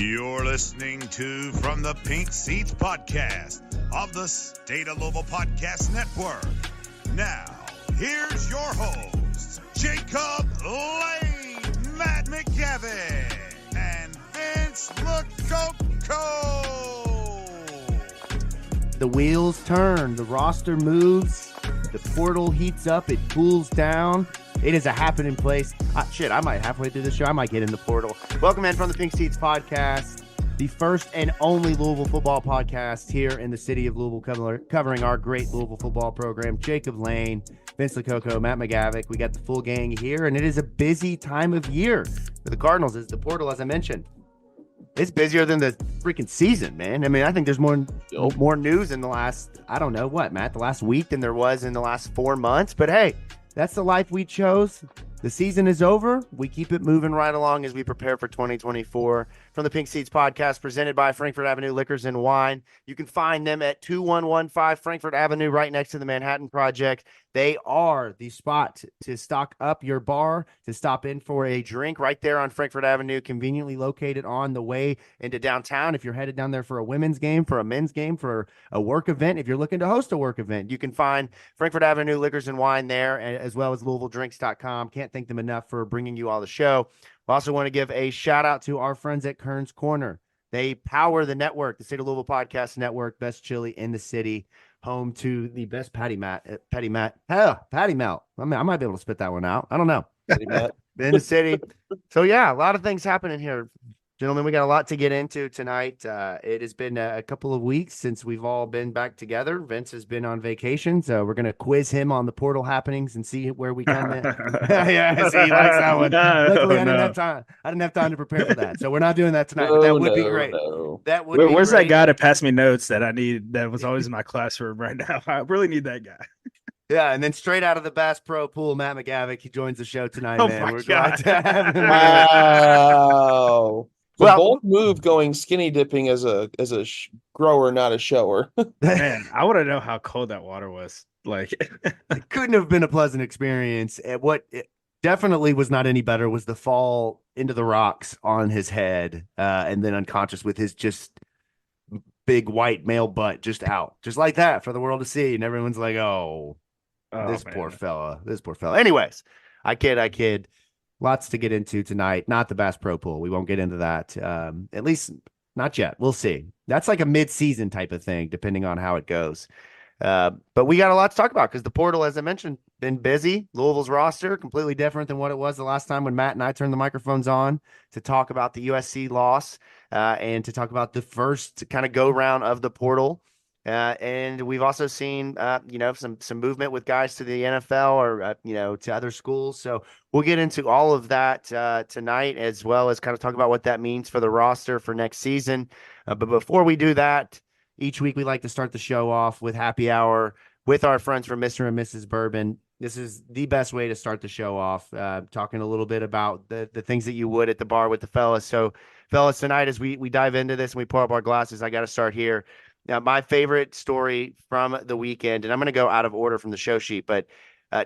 You're listening to From the Pink Seats podcast of the State of Louisville Podcast Network. Now, here's your hosts, Jacob Lane, Matt McGavic, and Vince LaCoco. The wheels turn, the roster moves, the portal heats up, it cools down. It is a happening place. I might halfway through the show, I might get in the portal. Welcome in From the Pink Seats podcast, the first and only Louisville football podcast here in the city of Louisville, covering our great Louisville football program. Jacob Lane, Vince LaCoco, Matt McGavic. We got the full gang here, and it is a busy time of year for the Cardinals. Is the portal, as I mentioned. It's busier than the freaking season, man. I mean, I think there's more news in the last, I don't know what, Matt, the last week than there was in the last 4 months. But hey, that's the life we chose. The season is over. We keep it moving right along as we prepare for 2024. From the Pink Seats podcast, presented by Frankfort Avenue Liquors and Wine. You can find them at 2115 Frankfort Avenue, right next to the Manhattan Project. They are the spot to stock up your bar, to stop in for a drink right there on Frankfort Avenue, conveniently located on the way into downtown. If you're headed down there for a women's game, for a men's game, for a work event, if you're looking to host a work event, you can find Frankfort Avenue Liquors and Wine there, as well as LouisvilleDrinks.com. Can't thank them enough for bringing you all the show. We also want to give a shout out to our friends at Kern's Corner. They power the network, the State of Louisville Podcast Network, best chili in the city, home to the best patty melt. I mean, I might be able to spit that one out. I don't know. Patty Matt in the city. So yeah, a lot of things happening here. Gentlemen, we got a lot to get into tonight. It has been a couple of weeks since we've all been back together. Vince has been on vacation, so we're going to quiz him on the portal happenings and see where we come in. Yeah, see, he likes that one. Luckily, I didn't have time. I didn't have time to prepare for that, so we're not doing that tonight. But that would be great. That would. Where's that guy to pass me notes that I need? That was always in my classroom right now. I really need that guy. Yeah, and then straight out of the Bass Pro Pool, Matt McGavic. He joins the show tonight, oh man. My We're God. glad to have him. Wow. The bold move going skinny dipping as a grower, not a shower. Man, I want to know how cold that water was. Like, it couldn't have been a pleasant experience. What it definitely was not any better was the fall into the rocks on his head, and then unconscious with his just big white male butt just out, just like that for the world to see. And everyone's like, this poor fella. Anyways, I kid. Lots to get into tonight. Not the Bass Pro Pool. We won't get into that. At least not yet. We'll see. That's like a mid-season type of thing, depending on how it goes. But we got a lot to talk about because the portal, as I mentioned, been busy. Louisville's roster, completely different than what it was the last time when Matt and I turned the microphones on to talk about the USC loss and to talk about the first kind of go-round of the portal. And we've also seen, some movement with guys to the NFL or, to other schools. So we'll get into all of that tonight, as well as kind of talk about what that means for the roster for next season. But before we do that, each week we like to start the show off with happy hour with our friends from Mr. and Mrs. Bourbon. This is the best way to start the show off, talking a little bit about the things that you would at the bar with the fellas. So, fellas, tonight as we dive into this and we pour up our glasses, I got to start here. Now, my favorite story from the weekend, and I'm going to go out of order from the show sheet, but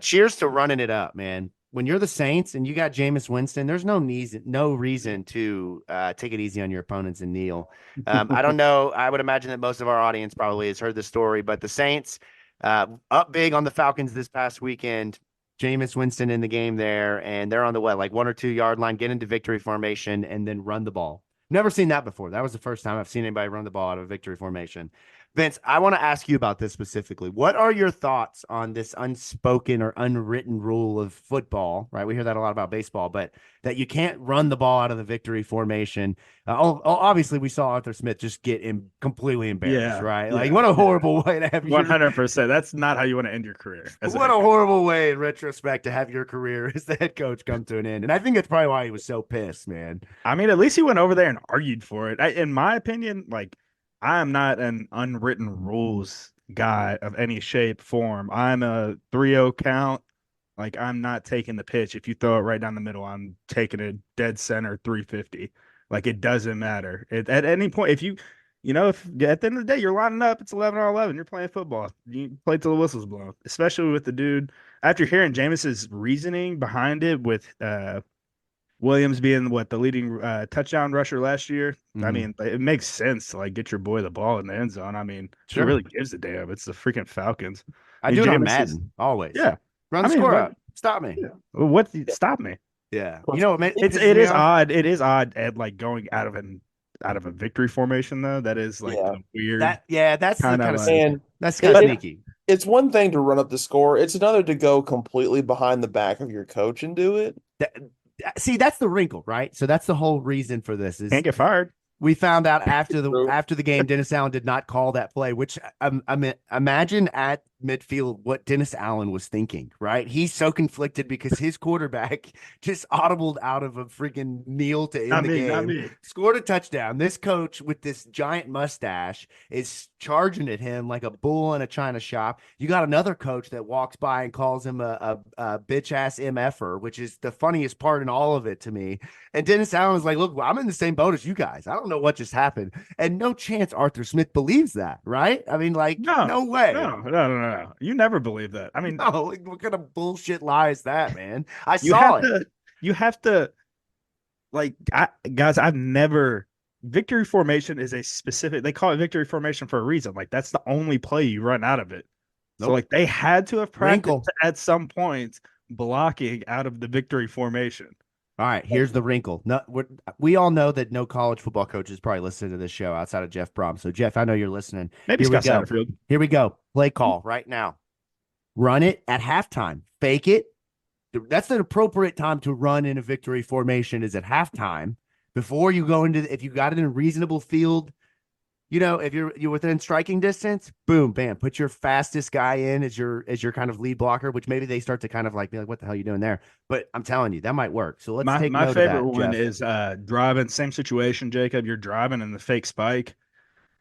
cheers to running it up, man. When you're the Saints and you got Jameis Winston, there's no reason to take it easy on your opponents and kneel. I don't know. I would imagine that most of our audience probably has heard the story, but the Saints up big on the Falcons this past weekend. Jameis Winston in the game there, and they're on the 1 or 2 yard line, get into victory formation, and then run the ball. Never seen that before. That was the first time I've seen anybody run the ball out of a victory formation. Vince, I want to ask you about this specifically. What are your thoughts on this unspoken or unwritten rule of football, right? We hear that a lot about baseball, but that you can't run the ball out of the victory formation. Obviously, we saw Arthur Smith just get completely embarrassed, right? Like, what a horrible way to have 100%. That's not how you want to end your career. What a horrible way in retrospect to have your career as the head coach come to an end. And I think that's probably why he was so pissed, man. I mean, at least he went over there and argued for it. In my opinion, like, I am not an unwritten rules guy of any shape, form. I'm a 3-0 count. Like, I'm not taking the pitch. If you throw it right down the middle, I'm taking it dead center 350. Like, it doesn't matter. At any point, if at the end of the day, you're lining up, it's 11 on 11, you're playing football. You play till the whistle's blown, especially with the dude. After hearing Jameis's reasoning behind it with Williams being the leading touchdown rusher last year. I Mhm. mean, it makes sense to like get your boy the ball in the end zone. I mean, Sure. who really gives a damn? It's the freaking Falcons. I mean, do it on Jameis is Madden always. yeah. Run I the mean, score but up. Stop me. yeah. What stop me? Yeah. You know what It's pisses it me is off? odd. It is odd at like going out of a victory formation though. That is like Yeah. the weird That's the kind kind of of like And that's kind it, of it sneaky. it's one thing to run up the score. It's another to go completely behind the back of your coach and do it. See, that's the wrinkle, right? So that's the whole reason for this is can't get fired. we found out True. after the game, Dennis Allen did not call that play, which I mean, imagine at midfield what Dennis Allen was thinking, right? He's so conflicted because his quarterback just audibled out of a freaking kneel to end the Not game, me. scored a touchdown. This coach with this giant mustache is charging at him like a bull in a china shop. You got another coach that walks by and calls him a bitch ass MFer, which is the funniest part in all of it to me. And Dennis Allen is like, look, I'm in the same boat as you guys. I don't know what just happened. And no chance Arthur Smith believes that, right? I mean, like, no way. No. You never believe that. I mean, No, like, what kind of bullshit lie is that, man? I you saw have it. to you have to like guys, I've never victory formation is a specific they call it victory formation for a reason. Like that's the only play you run out of it. So Nope. like they had to have practiced Wrinkle. at some point blocking out of the victory formation. All right, here's the wrinkle. No, we all know that no college football coaches probably listen to this show outside of Jeff Brom. So, Jeff, I know you're listening. Maybe Here we Scott go. Satterfield. Here we go. Play call right now. Run it at halftime. Fake it. That's the appropriate time to run in a victory formation is at halftime before you go into if you got it in a reasonable field. You know, if you're within striking distance, boom, bam, put your fastest guy in as your kind of lead blocker, which maybe they start to kind of like be like, what the hell are you doing there? But I'm telling you, that might work. So let's take My note favorite of that, one Jeff. is driving. Same situation, Jacob. You're driving in the fake spike.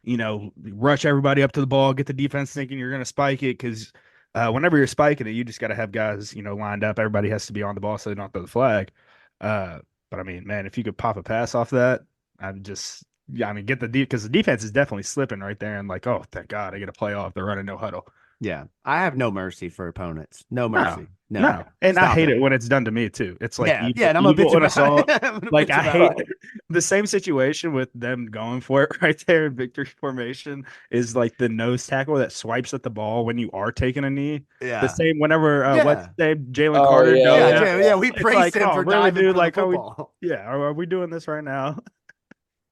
You know, rush everybody up to the ball, get the defense thinking you're going to spike it because whenever you're spiking it, you just got to have guys, lined up. Everybody has to be on the ball so they don't throw the flag. But I mean, man, if you could pop a pass off that, get the because the defense is definitely slipping right there. And like, oh, thank God, I get a play off. They're running no huddle. Yeah, I have no mercy for opponents. No No, mercy. No. And Stop I hate it when it's done to me too. It's like and I'm a bitch and about assault. it. Like I hate about the same situation with them going for it right there in victory formation is like the nose tackle that swipes at the ball when you are taking a knee. Yeah. The same whenever what's his name? Jalen Oh, Carter. yeah, We It's praise like, him for really, diving dude? for Like, the football. are we doing this right now?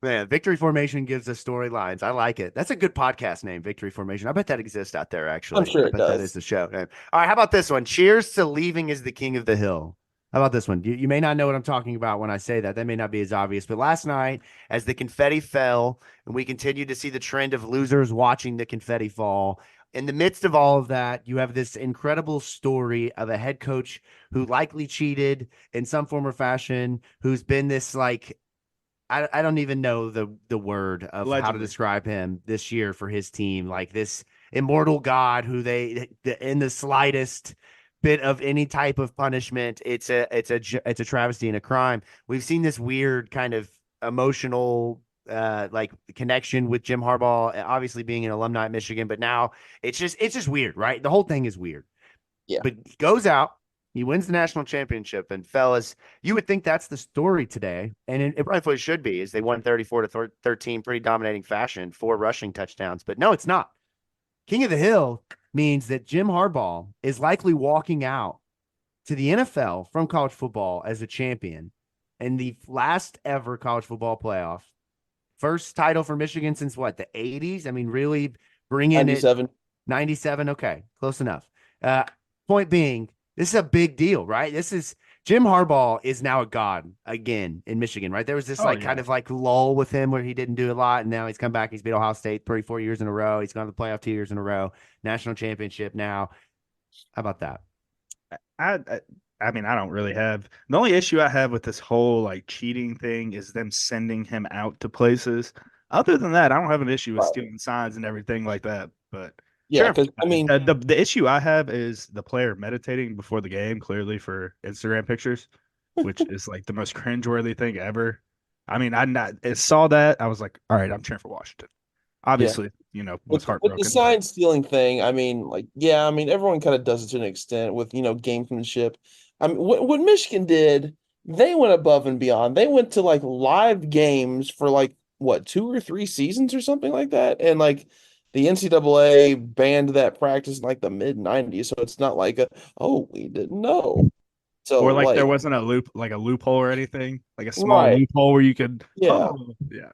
Man, victory formation gives us storylines. I like it. That's a good podcast name, victory formation. I bet that exists out there. Actually, I'm sure I it bet that does. is the show name. All right, how about this one? Cheers to leaving as the king of the hill. How about this one? You may not know what I'm talking about when I say that. That may not be as obvious. But last night, as the confetti fell, and we continued to see the trend of losers watching the confetti fall, in the midst of all of that, you have this incredible story of a head coach who likely cheated in some form or fashion, who's been this like I don't even know the word of how to Allegedly. describe him this year for his team, like this immortal god who they in the slightest bit of any type of punishment, it's a travesty and a crime. We've seen this weird kind of emotional like connection with Jim Harbaugh, obviously being an alumni at Michigan, but now it's just weird, right? The whole thing is weird. Yeah. But he goes out, he wins the national championship, and fellas, you would think that's the story today, and it rightfully should be, is they won 34-13, pretty dominating fashion, 4 rushing touchdowns. But no, it's not. King of the Hill means that Jim Harbaugh is likely walking out to the NFL from college football as a champion in the last ever college football playoff. First title for Michigan since what, the 80s? I mean, really bringing 97. 97. Okay, close enough. Point being, this is a big deal, right? Jim Harbaugh is now a god again in Michigan, right? There was this kind of like lull with him where he didn't do a lot, and now he's come back. He's beat Ohio State 34 years in a row. He's gone to the playoff 2 years in a row. National championship now. How about that? I mean, I don't really have the only issue I have with this whole like cheating thing is them sending him out to places. Other than that, I don't have an issue with stealing signs and everything like that. But Yeah, because I mean, the issue I have is the player meditating before the game, clearly for Instagram pictures, which is like the most cringeworthy thing ever. I mean, I saw that. I was like, all right, I'm cheering for Washington. Obviously, was with heartbroken. the sign stealing thing, I mean, like, yeah, I mean, everyone kind of does it to an extent with gamesmanship. I mean, what Michigan did, they went above and beyond. They went to like live games for like what 2 or 3 seasons or something like that, and like the NCAA banned that practice in like the mid '90s. So it's not like oh, we didn't know. So Or like there like wasn't a loophole or anything, like a small right, loophole where you could. yeah. Oh, yeah.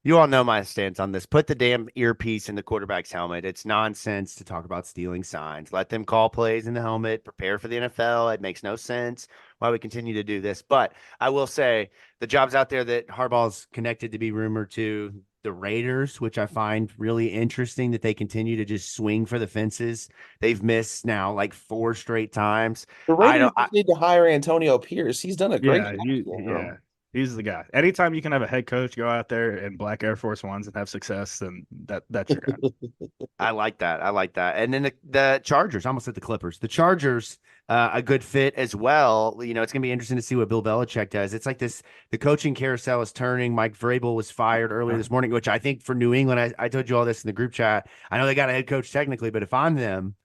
You all know my stance on this. Put the damn earpiece in the quarterback's helmet. It's nonsense to talk about stealing signs. Let them call plays in the helmet, prepare for the NFL. It makes no sense why we continue to do this. But I will say the jobs out there that Harbaugh's connected to be rumored to the Raiders, which I find really interesting that they continue to just swing for the fences. They've missed now like 4 straight times. The I Raiders don't. just need to hire Antonio Pierce. He's done a great Yeah, job for yeah. them. He's the guy. Anytime you can have a head coach go out there in black Air Force Ones and have success, then that's your guy. I like that. I like that. And then the Chargers, I almost said the Clippers. The Chargers, a good fit as well. You know, it's going to be interesting to see what Bill Belichick does. It's like this, the coaching carousel is turning. Mike Vrabel was fired earlier this morning, which I think for New England, I told you all this in the group chat. I know they got a head coach technically, but if I'm them,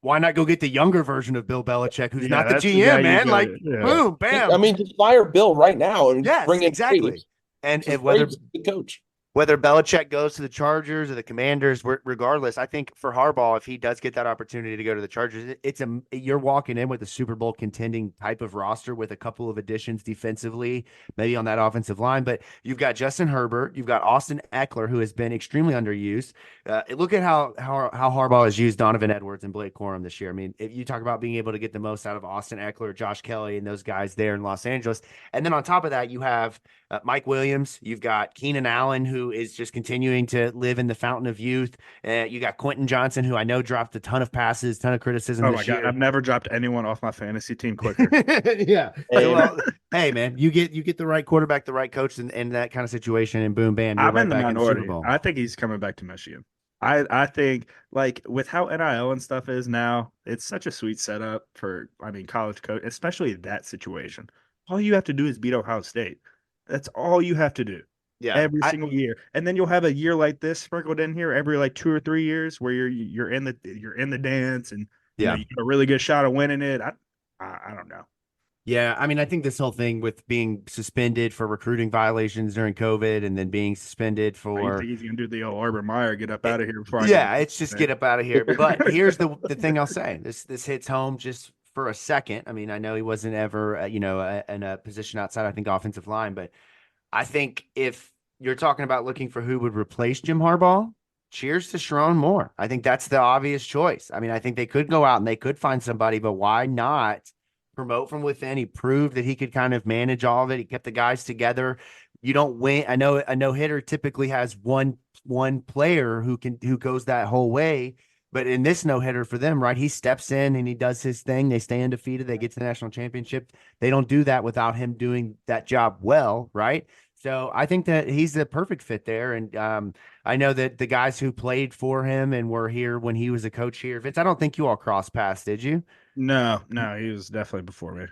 why not go get the younger version of Bill Belichick, who's Yeah, not the that's the guy GM, you man? got. Like, Yeah. boom, bam. I mean, just fire Bill right now and Yes, bring in exactly. Brady. And Because whether Brady's the coach. whether Belichick goes to the Chargers or the Commanders, regardless, I think for Harbaugh, if he does get that opportunity to go to the Chargers, you're walking in with a Super Bowl contending type of roster with a couple of additions defensively, maybe on that offensive line. But you've got Justin Herbert, you've got Austin Eckler, who has been extremely underused. Look at how Harbaugh has used Donovan Edwards and Blake Corum this year. I mean, if you talk about being able to get the most out of Austin Eckler, Josh Kelly, and those guys there in Los Angeles, and then on top of that, you have Mike Williams, you've got Keenan Allen, who is just continuing to live in the fountain of youth. You got Quentin Johnson, who I know dropped a ton of passes, ton of criticism Oh this my God, year. I've never dropped anyone off my fantasy team quicker. Yeah. Hey, Well, hey, man, you get the right quarterback, the right coach, and that kind of situation, and boom, bam, you're I'm right in the back in the Super minority. Bowl. I think he's coming back to Michigan. I think like with how NIL and stuff is now, it's such a sweet setup for college coach, especially that situation. All you have to do is beat Ohio State. That's all you have to do Yeah. every single year, and then you'll have a year like this sprinkled in here every like 2 or 3 years where you're in the dance, and you Yeah. get a really good shot of winning it. I don't know. Yeah, I mean, I think this whole thing with being suspended for recruiting violations during COVID and then being suspended I for think he's gonna do the old Urban Meyer, get up out of here before I yeah, get it's just get up out of here. But here's the thing I'll say. This hits home just for a second. I mean, I know he wasn't ever in a position outside, I think, offensive line, but I think if you're talking about looking for who would replace Jim Harbaugh, cheers to Sharon Moore. I think that's the obvious choice. I mean, I think they could go out and they could find somebody, but why not promote from within? He proved that he could kind of manage all of it. He kept the guys together. You don't win. I know a no hitter typically has one player who goes that whole way. But in this no hitter for them, right? He steps in and he does his thing. They stay undefeated. They get to the national championship. They don't do that without him doing that job well, right? So I think that he's the perfect fit there. And I know that the guys who played for him and were here when he was a coach here, Vince, I don't think you all crossed paths, did you? No, he was definitely before me.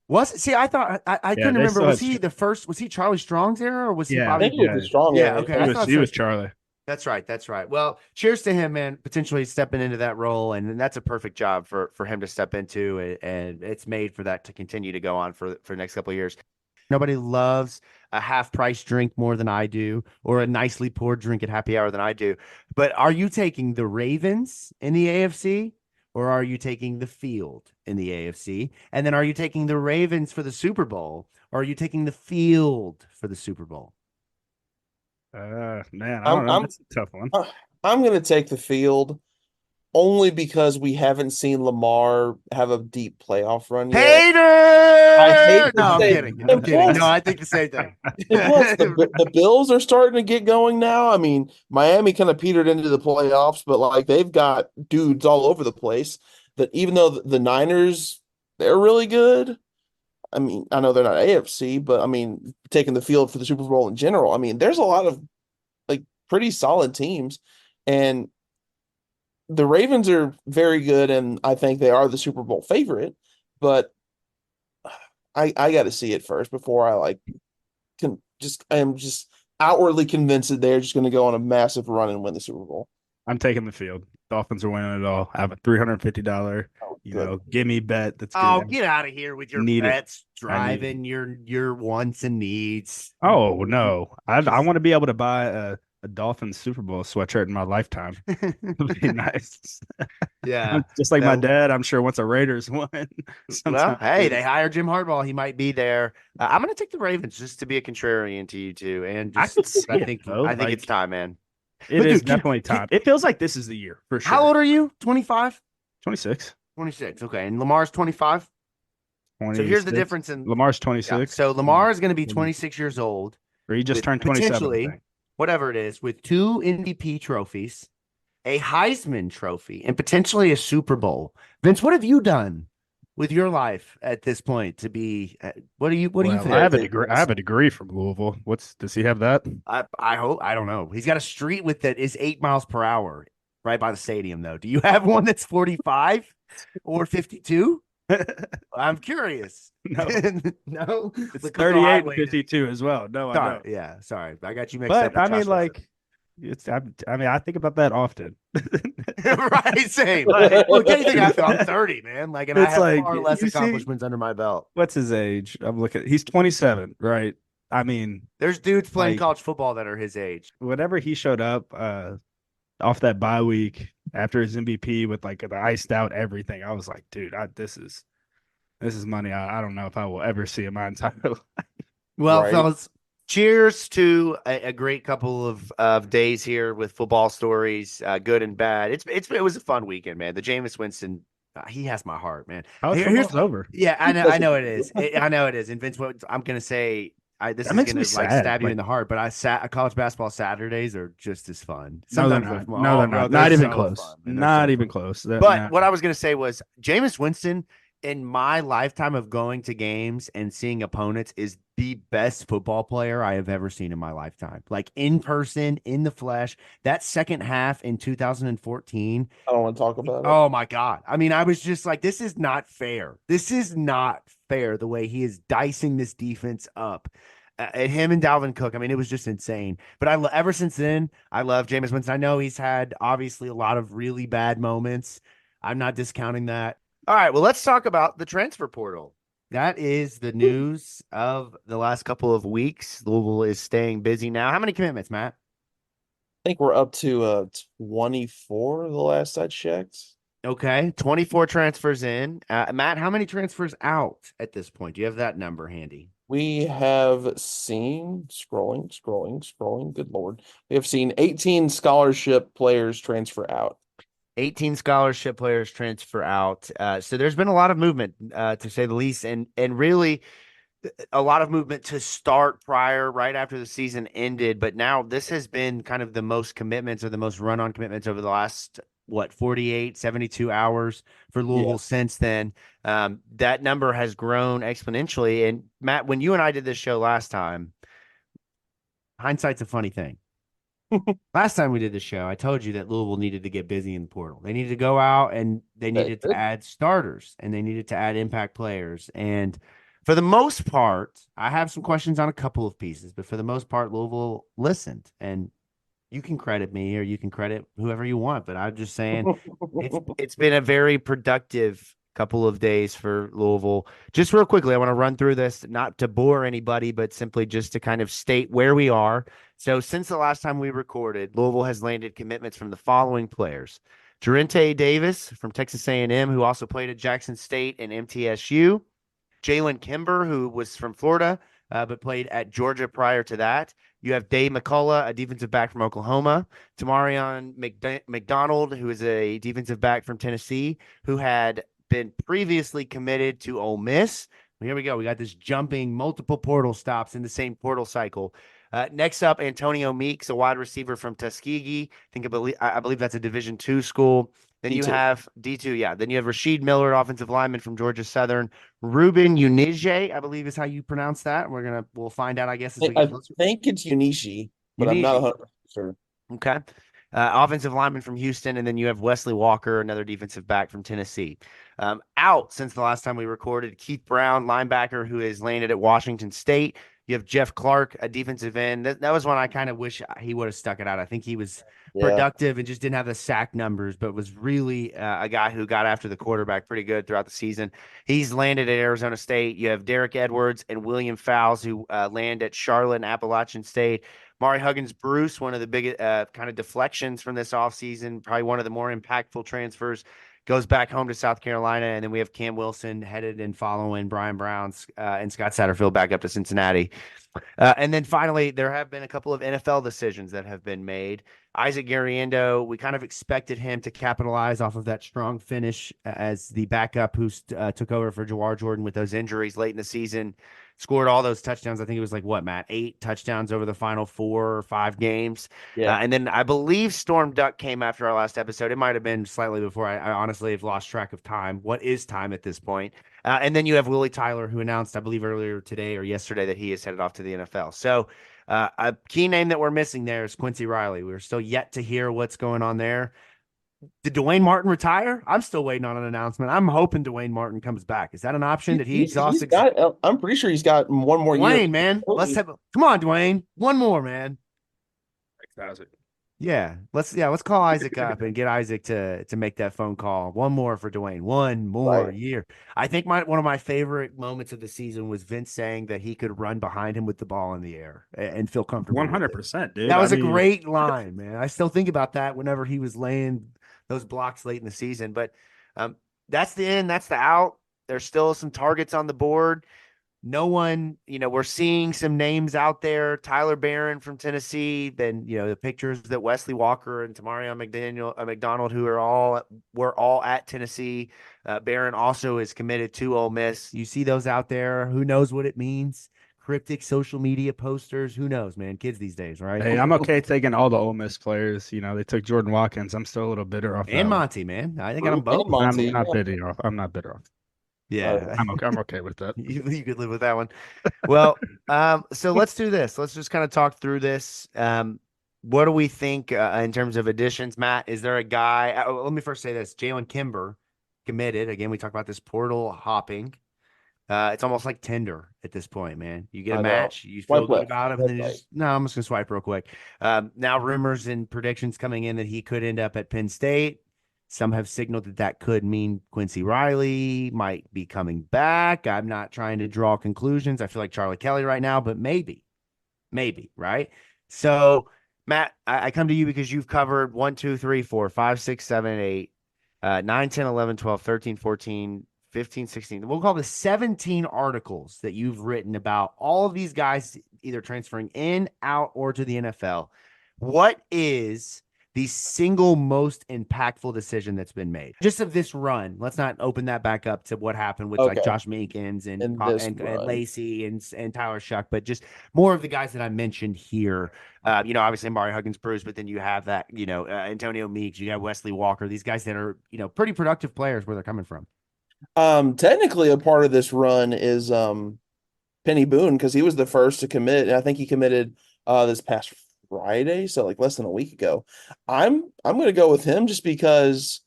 Was it? See, I thought I Yeah, couldn't they remember. still Was had he the first? Was he Charlie Strong's era, or was he Yeah, I Bobby? think he was yeah. the strong Yeah, area. okay. I thought He so. was Charlie. That's right. That's right. Well, cheers to him, man. Potentially stepping into that role, and that's a perfect job for him to step into, and it's made for that to continue to go on for the next couple of years. Nobody loves a half price drink more than I do, or a nicely poured drink at happy hour than I do. But are you taking the Ravens in the AFC, or are you taking the field in the AFC? And then are you taking the Ravens for the Super Bowl, or are you taking the field for the Super Bowl? Man, I I'm don't know. I'm That's a tough one. I'm gonna take the field only because we haven't seen Lamar have a deep playoff run yet. Hater! I hate No, to I'm say, kidding. I'm and kidding. plus, No, I think the same thing. and plus the Bills are starting to get going now. I mean, Miami kind of petered into the playoffs, but like they've got dudes all over the place. That even though the Niners, they're really good. I mean, I know they're not AFC, but I mean, taking the field for the Super Bowl in general. I mean, there's a lot of like pretty solid teams, and the Ravens are very good, and I think they are the Super Bowl favorite. But I got to see it first before I like I am just outwardly convinced that they're just going to go on a massive run and win the Super Bowl. I'm taking the field. Dolphins are winning it all. I have a $350, gimme bet. That's Oh, good. get out of here with your Need it. bets, I need it. driving your wants and needs. Oh no, I want to be able to buy a Dolphins Super Bowl sweatshirt in my lifetime. It'd be nice. Yeah. Just like my No. dad, I'm sure once a Raiders won. Well, Sometime. hey, they hired Jim Harbaugh. He might be there. I'm going to take the Ravens just to be a contrarian to you two, and I just could see I it think though. I think it's time, man. It But is dude, definitely time. It feels like this is the year for sure. how old are you? 25? 26. 26. Okay, and Lamar's 25. So here's the 26. difference in Lamar's yeah. 26. So Lamar is going to be 26 years old, Or he just with turned 27. I potentially think. whatever it is, with 2 MVP trophies, a Heisman Trophy, and potentially a Super Bowl. Vince, what have you done with your life at this point to be? What do you Well, think? I have a degree. I have a degree from Louisville. Does he have that? I hope I don't know. He's got a street with that is 8 miles per hour right by the stadium, though. Do you have one that's 45 or 52? I'm curious. No, No, it's Look, 38 and 52 as well. No, I Sorry, know. yeah, sorry, I got you mixed up. But with I mean, Josh Rosen. I think about that often. Right, same. Look, anything I feel, I'm 30, man. Like, and I It's have like, far less you see- accomplishments under my belt. What's his age? I'm looking. He's 27, right? I mean, There's dudes playing Like- college football that are his age. whenever he showed up off that bye week after his MVP with like the iced out everything, I was like, dude, this is money. I don't know if I will ever see in my entire life. Well, Right. fellas, cheers to a great couple of days here with football stories, good and bad. It was a fun weekend, man. The Jameis Winston, he has my heart, man. College Here's- football's over. Yeah, I know it is. I know it is. And Vince, what I'm gonna say, this That is makes gonna me like sad. stab you Like- in the heart, but college basketball Saturdays are just as fun. No, they're Sometimes not. No, they're not. they're Not even so close. fun, man. They're Not so even fun. close. But what I was gonna say was Jameis Winston, in my lifetime of going to games and seeing opponents, is the best football player I have ever seen in my lifetime. Like in person, in the flesh. That second half in 2014. I don't want to talk about it. Oh my God. I mean, I was just like, this is not fair. This is not fair the way he is dicing this defense up. And him and Dalvin Cook, I mean, it was just insane. But ever since then, I love Jameis Winston. I know he's had obviously a lot of really bad moments. I'm not discounting that. All right, well, let's talk about the transfer portal. That is the news of the last couple of weeks. Louisville is staying busy now. How many commitments, Matt? I think we're up to 24 the last I checked. Okay, 24 transfers in. Matt, how many transfers out at this point? Do you have that number handy? We have seen scrolling. Good Lord. We have seen 18 scholarship players transfer out. 18 scholarship players transfer out. So there's been a lot of movement, to say the least, and really a lot of movement to start right after the season ended. But now this has been kind of the most commitments or the most run-on commitments over the last, 48, 72 hours for Louisville since then. That number has grown exponentially. And Matt, when you and I did this show last time, hindsight's a funny thing. Last time we did the show, I told you that Louisville needed to get busy in the portal. They needed to go out and they needed to add starters and they needed to add impact players. And for the most part, I have some questions on a couple of pieces, but for the most part, Louisville listened. And you can credit me or you can credit whoever you want, but I'm just saying it's been a very productive couple of days for Louisville. Just real quickly, I want to run through this, not to bore anybody, but simply just to kind of state where we are. So since the last time we recorded, Louisville has landed commitments from the following players: Jarente Davis from Texas A&M, who also played at Jackson State and MTSU; Jalen Kimber, who was from Florida, but played at Georgia prior to that. You have Dave McCullough, a defensive back from Oklahoma; Tamarion McDonald, who is a defensive back from Tennessee, who had been previously committed to Ole Miss. Here we go. We got this jumping multiple portal stops in the same portal cycle. Next up, Antonio Meeks, a wide receiver from Tuskegee. I believe that's a Division II school. Then you D2. have D2, yeah. Then you have Rashid Miller, offensive lineman from Georgia Southern. Ruben Unije, I believe is how you pronounce that. We'll find out, I guess, as we I get closer. think it's Unishi, but I'm not 100% sure. Okay. Offensive lineman from Houston, and then you have Wesley Walker, another defensive back from Tennessee. Out since the last time we recorded, Keith Brown, linebacker who has landed at Washington State. You have Jeff Clark, a defensive end. That was one I kind of wish he would have stuck it out. I think he was productive and just didn't have the sack numbers, but was really a guy who got after the quarterback pretty good throughout the season. He's landed at Arizona State. You have Derek Edwards and William Fowles, who land at Charlotte and Appalachian State. Mari Huggins-Bruce, one of the biggest kind of deflections from this offseason, probably one of the more impactful transfers, goes back home to South Carolina. And then we have Cam Wilson headed and following Brian Browns and Scott Satterfield back up to Cincinnati. And then finally, there have been a couple of NFL decisions that have been made. Isaac Garriendo, we kind of expected him to capitalize off of that strong finish as the backup who took over for Jawar Jordan with those injuries late in the season. Scored all those touchdowns. I think it was like, what, Matt? 8 touchdowns over the final 4 or 5 games. Yeah. And then I believe Storm Duck came after our last episode. It might have been slightly before. I honestly have lost track of time. What is time at this point? And then you have Willie Tyler, who announced, I believe, earlier today or yesterday that he is headed off to the NFL. So a key name that we're missing there is Quincy Riley. We're still yet to hear what's going on there. Did Dwayne Martin retire? I'm still waiting on an announcement. I'm hoping Dwayne Martin comes back. Is that an option? Did he exhaust? I'm pretty sure he's got one more year. Dwayne, man, come on, Dwayne, one more, man. Yeah, let's call Isaac up and get Isaac to make that phone call. One more for Dwayne. One more year. I think one of my favorite moments of the season was Vince saying that he could run behind him with the ball in the air and feel comfortable. 100%, dude. That was a great line, man. I still think about that whenever he was laying those blocks late in the season. But that's the in, that's the out. There's still some targets on the board. No one, we're seeing some names out there. Tyler Barron from Tennessee. Then, the pictures that Wesley Walker and Tamarion McDonald, who were all at Tennessee. Barron also is committed to Ole Miss. You see those out there. Who knows what it means? Cryptic social media posters. Who knows, man? Kids these days, right? Hey, I'm okay taking all the Ole Miss players. They took Jordan Watkins. I'm still a little bitter off. And Monty, man. I think I'm both. Monty, I'm not bitter off. Yeah, I'm okay with that. You could live with that one. Well, so let's do this. Let's just kind of talk through this. What do we think in terms of additions, Matt? Is there a guy? Let me first say this: Jalen Kimber committed. Again, we talked about this portal hopping. It's almost like Tinder at this point, man. You get a match, you feel good about him, and then I'm just gonna swipe real quick. Now rumors and predictions coming in that he could end up at Penn State. Some have signaled that could mean Quincy Riley might be coming back. I'm not trying to draw conclusions. I feel like Charlie Kelly right now, but maybe, right? So, Matt, I come to you because you've covered 1, 2, 3, 4, 5, 6, 7, 8, 9, 10, 11, 12, 13, 14, 15, 16. We'll call this 17 articles that you've written about all of these guys either transferring in, out, or to the NFL. What is the single most impactful decision that's been made just of this run? Let's not open that back up to what happened with like Josh Meekins and Lacey and Tyler Shuck, but just more of the guys that I mentioned here. Obviously Mari Huggins-Bruce, but then you have that, Antonio Meeks, you have Wesley Walker, these guys that are, pretty productive players where they're coming from. Technically a part of this run is Penny Boone, because he was the first to commit, and I think he committed this past Friday, so like less than a week ago. I'm going to go with him just because,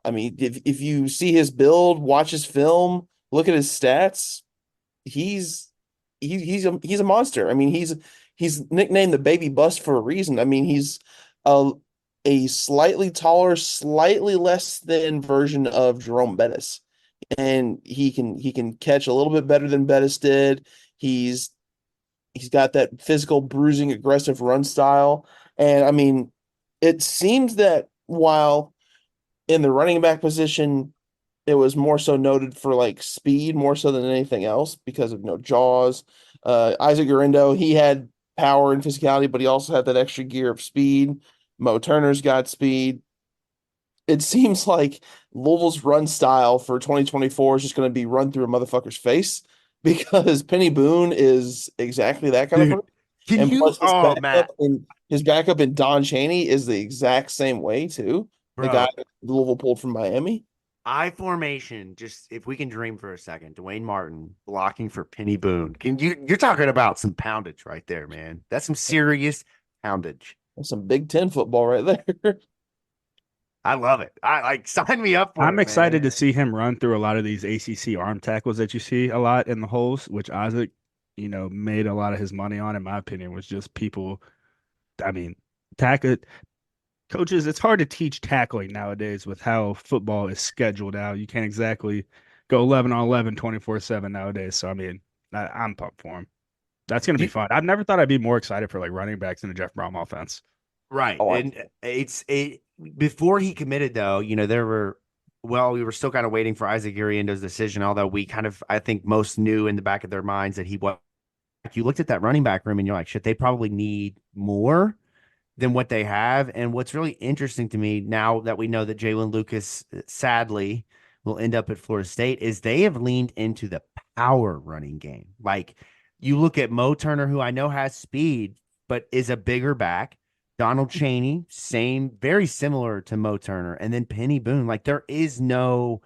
I mean, if you see his build, watch his film, look at his stats, he's a monster. I mean, he's nicknamed the baby bust for a reason. I mean, he's a slightly taller, slightly less than version of Jerome Bettis, and he can catch a little bit better than Bettis did. He's got that physical, bruising, aggressive run style. And I mean, it seems that while in the running back position, it was more so noted for like speed, more so than anything else because of Jaws. Isaac Garriendo, he had power and physicality, but he also had that extra gear of speed. Mo Turner's got speed. It seems like Louisville's run style for 2024 is just going to be run through a motherfucker's face, because Penny Boone is exactly that kind of person. His backup in Don Chaney is the exact same way too. Bro, the guy that Louisville pulled from Miami. I formation, just if we can dream for a second, Dwayne Martin blocking for Penny Boone. You're talking about some poundage right there, man. That's some serious poundage. That's some Big Ten football right there. I love it. Sign me up for it. I'm excited to see him run through a lot of these ACC arm tackles that you see a lot in the holes, which Isaac, made a lot of his money on, in my opinion, was just people. I mean, tackle coaches. It's hard to teach tackling nowadays with how football is scheduled out. You can't exactly go 11 on 11 24/7 nowadays. So I mean, I'm pumped for him. That's gonna be fun. I've never thought I'd be more excited for like running backs in the Jeff Brom offense. Right. Oh, And before he committed though, we were still kind of waiting for Isaac Iriendo's decision, although I think most knew in the back of their minds that he was. You looked at that running back room and you're like, shit, they probably need more than what they have. And what's really interesting to me now that we know that Jalen Lucas sadly will end up at Florida State is they have leaned into the power running game. Like you look at Mo Turner, who I know has speed, but is a bigger back. Donald Chaney, same, very similar to Mo Turner. And then Penny Boone. Like there is no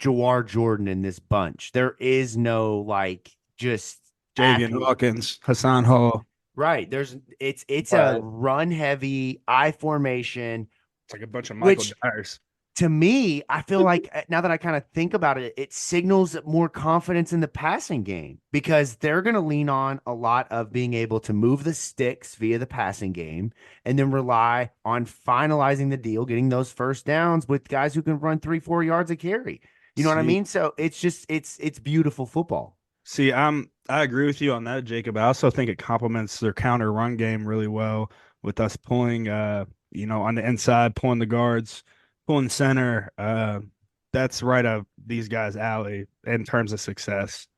Jawar Jordan in this bunch. There is no like just Javian Hawkins, Hassan Hall. Right. It's Right. a run heavy I formation. It's like a bunch of Michael Which- Dyers. To me, I feel like now that I kind of think about it, it signals more confidence in the passing game because they're going to lean on a lot of being able to move the sticks via the passing game and then rely on finalizing the deal, getting those first downs with guys who can run 3-4 yards a carry. You know what I mean? So it's beautiful football. See, I agree with you on that, Jacob. I also think it complements their counter run game really well with us pulling, on the inside, pulling the guards, pulling center. That's right up these guys' alley in terms of success.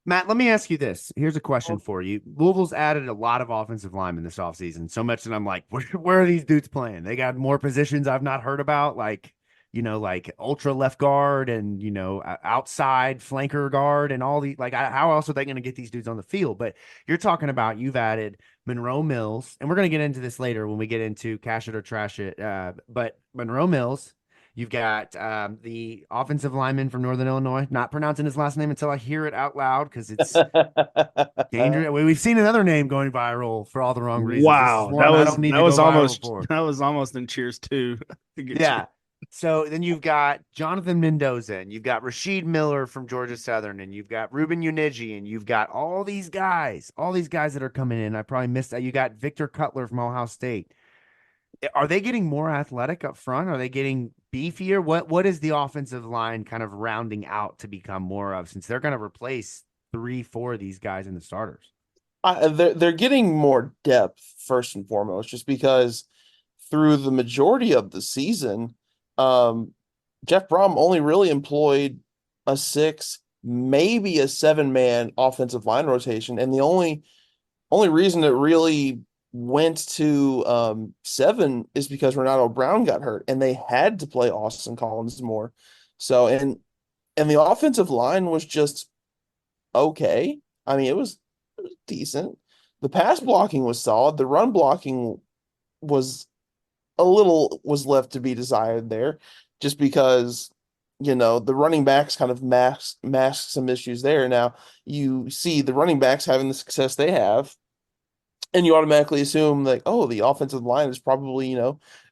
Matt, let me ask you this. Here's a question for you. Louisville's added a lot of offensive linemen this offseason, so much that I'm like, where are these dudes playing? They got more positions I've not heard about, like ultra left guard and, outside flanker guard and all the how else are they going to get these dudes on the field? But you're talking about you've added Monroe Mills, and we're going to get into this later when we get into cash it or trash it. But Monroe Mills, you've got the offensive lineman from Northern Illinois, not pronouncing his last name until I hear it out loud because it's dangerous. We've seen another name going viral for all the wrong reasons. Wow, that was almost in Cheers 2. Yeah. So then you've got Jonathan Mendoza, and you've got Rasheed Miller from Georgia Southern, and you've got Ruben Unigi, and you've got all these guys that are coming in. I probably missed that. You got Victor Cutler from Ohio State. Are they getting more athletic up front? Are they getting beefier? What is the offensive line kind of rounding out to become more of, since they're going to replace 3-4 of these guys in the starters? They're getting more depth first and foremost, just because through the majority of the season, Jeff Brom only really employed a 6, maybe a 7-man offensive line rotation, and the only reason it really went to 7 is because Ronaldo Brown got hurt, and they had to play Austin Collins more. So and the offensive line was just okay. I mean, it was decent. The pass blocking was solid. The run blocking was left to be desired there, just because the running backs kind of mask some issues there. Now you see the running backs having the success they have, and you automatically assume like, oh, the offensive line is probably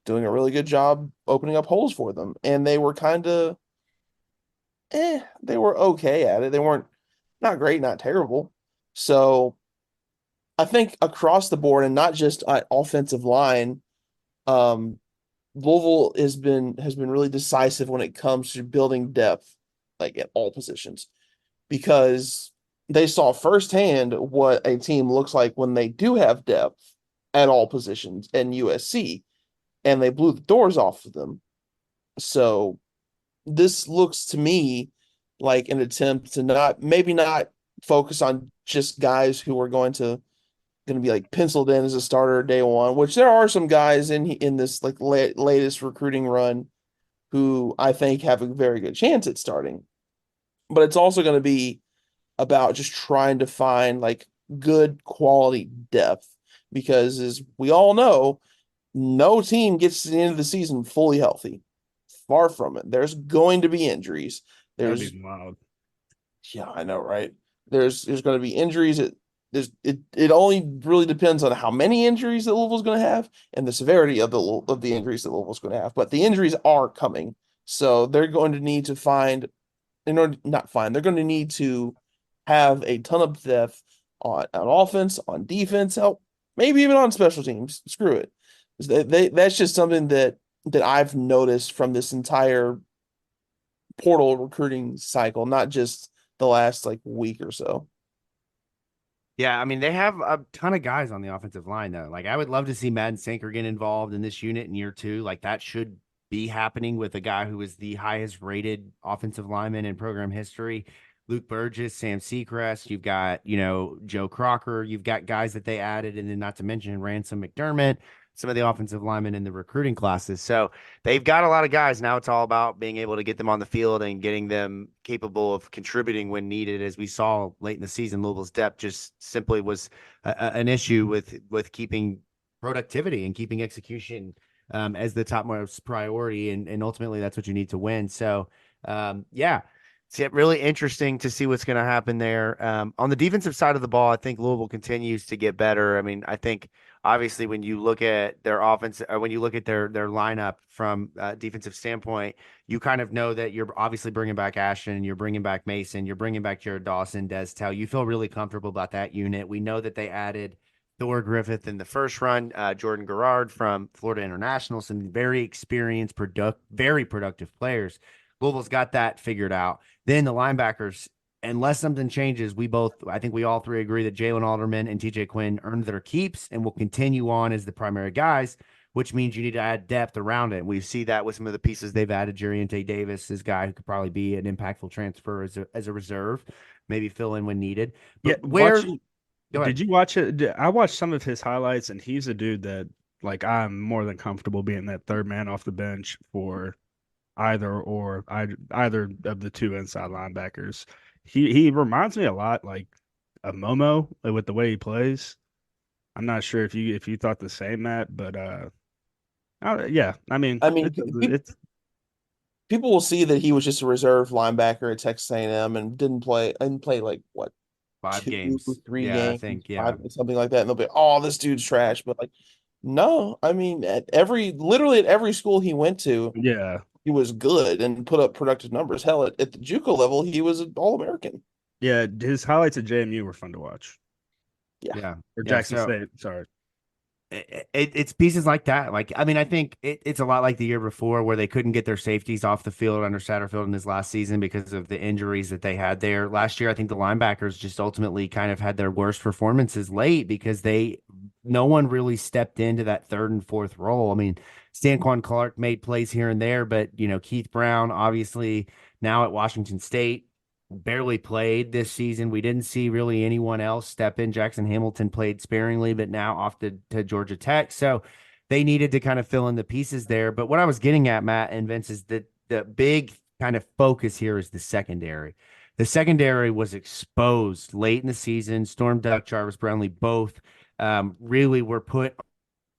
doing a really good job opening up holes for them, and they were kind of they were okay at it. They weren't not great, not terrible. So I think across the board, and not just offensive line, Louisville has been really decisive when it comes to building depth, like at all positions, because they saw firsthand what a team looks like when they do have depth at all positions in USC, and they blew the doors off of them. So this looks to me like an attempt to not focus on just guys who are going to be like penciled in as a starter day one, which there are some guys in this like latest recruiting run who I think have a very good chance at starting. But it's also going to be about just trying to find like good quality depth, because as we all know, no team gets to the end of the season fully healthy. Far from it. There's going to be injuries. That'd be wild. Yeah, I know, right? There's going to be injuries. It only really depends on how many injuries that Louisville's going to have and the severity of the injuries that Louisville's going to have. But the injuries are coming, so they're going to need to they're going to need to have a ton of depth on offense, on defense, help, maybe even on special teams. Screw it. That's just something that I've noticed from this entire portal recruiting cycle, not just the last like week or so. Yeah, I mean, they have a ton of guys on the offensive line, though. Like, I would love to see Madden Sanker get involved in this unit in year 2. Like, that should be happening with a guy who is the highest rated offensive lineman in program history. Luke Burgess, Sam Seacrest, you've got, Joe Crocker, you've got guys that they added, and then not to mention Ransom McDermott, some of the offensive linemen in the recruiting classes. So they've got a lot of guys. Now it's all about being able to get them on the field and getting them capable of contributing when needed. As we saw late in the season, Louisville's depth just simply was an issue with keeping productivity and keeping execution as the topmost priority. And ultimately, that's what you need to win. So, yeah. It's really interesting to see what's going to happen there. On the defensive side of the ball, I think Louisville continues to get better. I mean, I think obviously when you look at their offense, or when you look at their lineup from a defensive standpoint, you kind of know that you're obviously bringing back Ashton, you're bringing back Mason, you're bringing back Jared Dawson, Des Tell. You feel really comfortable about that unit. We know that they added Thor Griffith in the first run, Jordan Garrard from Florida International, some very experienced, very productive players. Louisville's got that figured out. Then the linebackers, unless something changes, I think we all three agree that Jalen Alderman and TJ Quinn earned their keeps and will continue on as the primary guys, which means you need to add depth around it. We see that with some of the pieces they've added. Jariante Davis is a guy who could probably be an impactful transfer as a reserve, maybe fill in when needed. But did you watch it? I watched some of his highlights, and he's a dude that, like, I'm more than comfortable being that third man off the bench for either of the two inside linebackers. He reminds me a lot like a Momo with the way he plays. I'm not sure if you thought the same, Matt, but yeah, I mean, it's people will see that he was just a reserve linebacker at Texas A&M and didn't play like what 5 2, games, 3 yeah, games, I think, something like that, and they'll be, oh, this dude's trash. But like, no, I mean, literally at every school he went to, yeah. He was good and put up productive numbers. Hell, at the JUCO level, he was an All-American. Yeah, his highlights at JMU were fun to watch. Yeah. Or Jackson State, sorry. It's pieces like that. Like, I mean, I think it's a lot like the year before where they couldn't get their safeties off the field under Satterfield in his last season because of the injuries that they had there. Last year, I think the linebackers just ultimately kind of had their worst performances late because no one really stepped into that third and fourth role. I mean, Stanquan Clark made plays here and there, but, Keith Brown, obviously now at Washington State, barely played this season. We didn't see really anyone else step in. Jackson Hamilton played sparingly, but now off to Georgia Tech. So they needed to kind of fill in the pieces there. But what I was getting at, Matt and Vince, is that the big kind of focus here is the secondary. The secondary was exposed late in the season. Storm Duck, Jarvis Brownlee, both really were put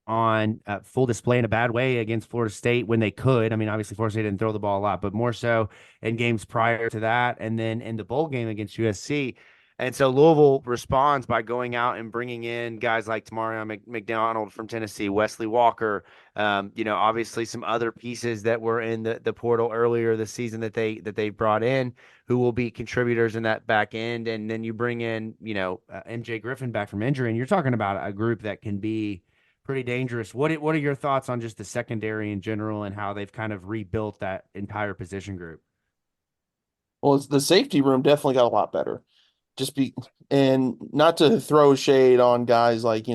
on full display in a bad way against Florida State when they could. I mean, obviously Florida State didn't throw the ball a lot, but more so in games prior to that, and then in the bowl game against USC. And so Louisville responds by going out and bringing in guys like Tamarion McDonald from Tennessee, Wesley Walker, obviously some other pieces that were in the portal earlier this season that they brought in who will be contributors in that back end. And then you bring in, MJ Griffin back from injury, and you're talking about a group that can be pretty dangerous. What are your thoughts on just the secondary in general and how they've kind of rebuilt that entire position group? Well, the safety room definitely got a lot better. And not to throw shade on guys like,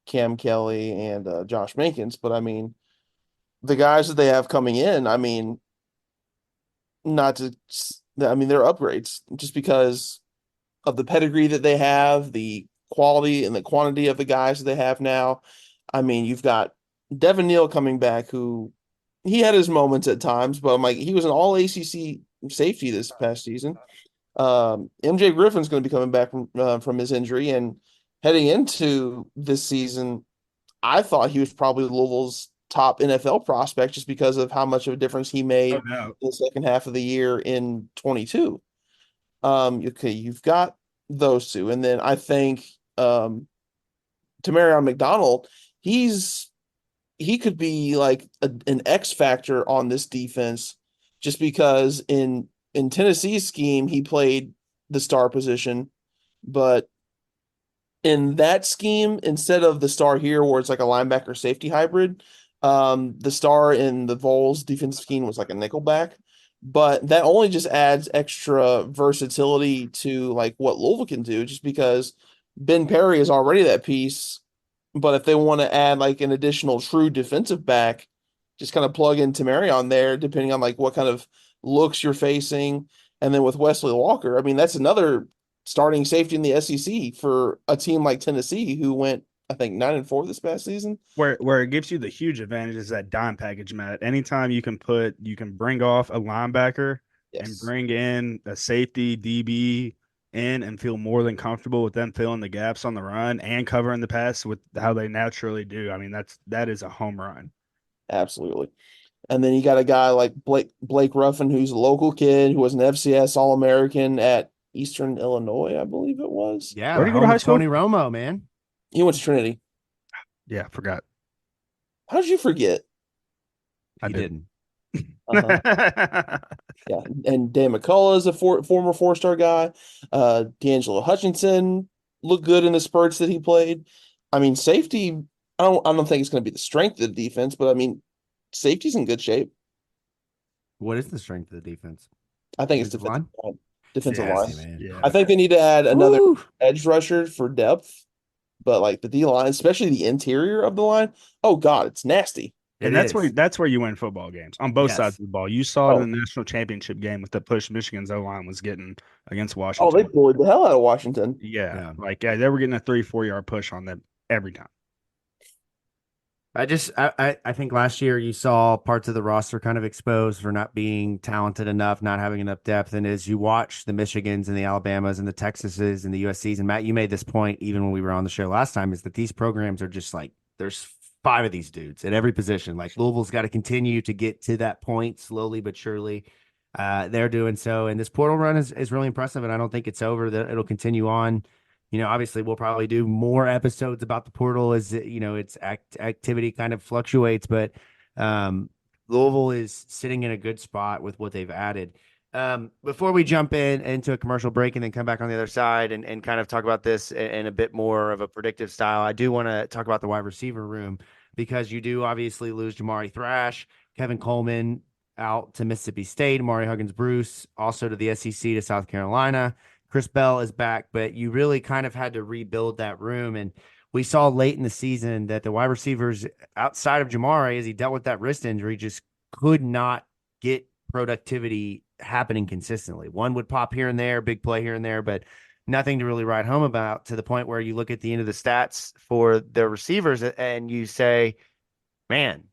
Cam Kelly and Josh Mankins, but I mean, the guys that they have coming in, I mean, they're upgrades just because of the pedigree that they have, the quality and the quantity of the guys that they have now. I mean, you've got Devin Neal coming back, who he had his moments at times, but I'm like, he was an all ACC safety this past season. MJ Griffin's going to be coming back from his injury, and heading into this season, I thought he was probably Louisville's top NFL prospect just because of how much of a difference he made in the second half of the year in 22. Okay, you've got those two, and then I think Tamarion McDonald, he could be like an X factor on this defense just because in Tennessee's scheme, he played the star position but in that scheme, instead of the star here where it's like a linebacker safety hybrid, the star in the Vols defensive scheme was like a nickelback. But that only just adds extra versatility to like what Louisville can do, just because Ben Perry is already that piece. But if they want to add like an additional true defensive back, just kind of plug in Tamari on there, depending on like what kind of looks you're facing. And then with Wesley Walker, I mean, that's another starting safety in the SEC for a team like Tennessee, who went, I think, 9-4 this past season. Where it gives you the huge advantage is that dime package, Matt. Anytime you can bring off a linebacker and Yes. bring in a safety DB in and feel more than comfortable with them filling the gaps on the run and covering the pass with how they naturally do. I mean, that is a home run. Absolutely. And then you got a guy like Blake Ruffin, who's a local kid who was an FCS All-American at Eastern Illinois, I believe it was. Yeah, Where'd the he go to home high of school? Tony Romo, man. He went to Trinity. Yeah, forgot. How did you forget? I He did. didn't. Yeah, and Dan McCullough is a former four-star guy. D'Angelo Hutchinson looked good in the spurts that he played. I mean, safety, I don't think it's going to be the strength of the defense, but I mean, safety's in good shape. What is the strength of the defense? I think it's Defensive line? defensive Sassy, line. man. Yeah. I think they need to add another Woo! edge rusher for depth, but like the D line, especially the interior of the line, oh God, it's nasty. And It that's where you win football games on both Yes. sides of the ball. You saw it Oh. in the national championship game with the push Michigan's O-line was getting against Oh, Washington. they bullied the hell out of Washington. Yeah. They were getting a 3-4 yard push on them every time. I think last year you saw parts of the roster kind of exposed for not being talented enough, not having enough depth. And as you watch the Michigans and the Alabamas and the Texases and the USCs, and Matt, you made this point even when we were on the show last time, is that these programs are just like, there's 5 of these dudes at every position. Like Louisville's got to continue to get to that point slowly but surely. They're doing so. And this portal run is really impressive. And I don't think it's over. That it'll continue on. You know, obviously we'll probably do more episodes about the portal as, you know, its activity kind of fluctuates, but Louisville is sitting in a good spot with what they've added. Before we jump into a commercial break and then come back on the other side and kind of talk about this in a bit more of a predictive style, I do want to talk about the wide receiver room, because you do obviously lose Jamari Thrash, Kevin Coleman out to Mississippi State, Amari Huggins-Bruce also to the SEC to South Carolina. Chris Bell is back, but you really kind of had to rebuild that room. And we saw late in the season that the wide receivers outside of Jamari, as he dealt with that wrist injury, just could not get productivity happening consistently. One would pop here and there, big play here and there, but nothing to really write home about, to the point where you look at the end of the stats for the receivers and you say, man,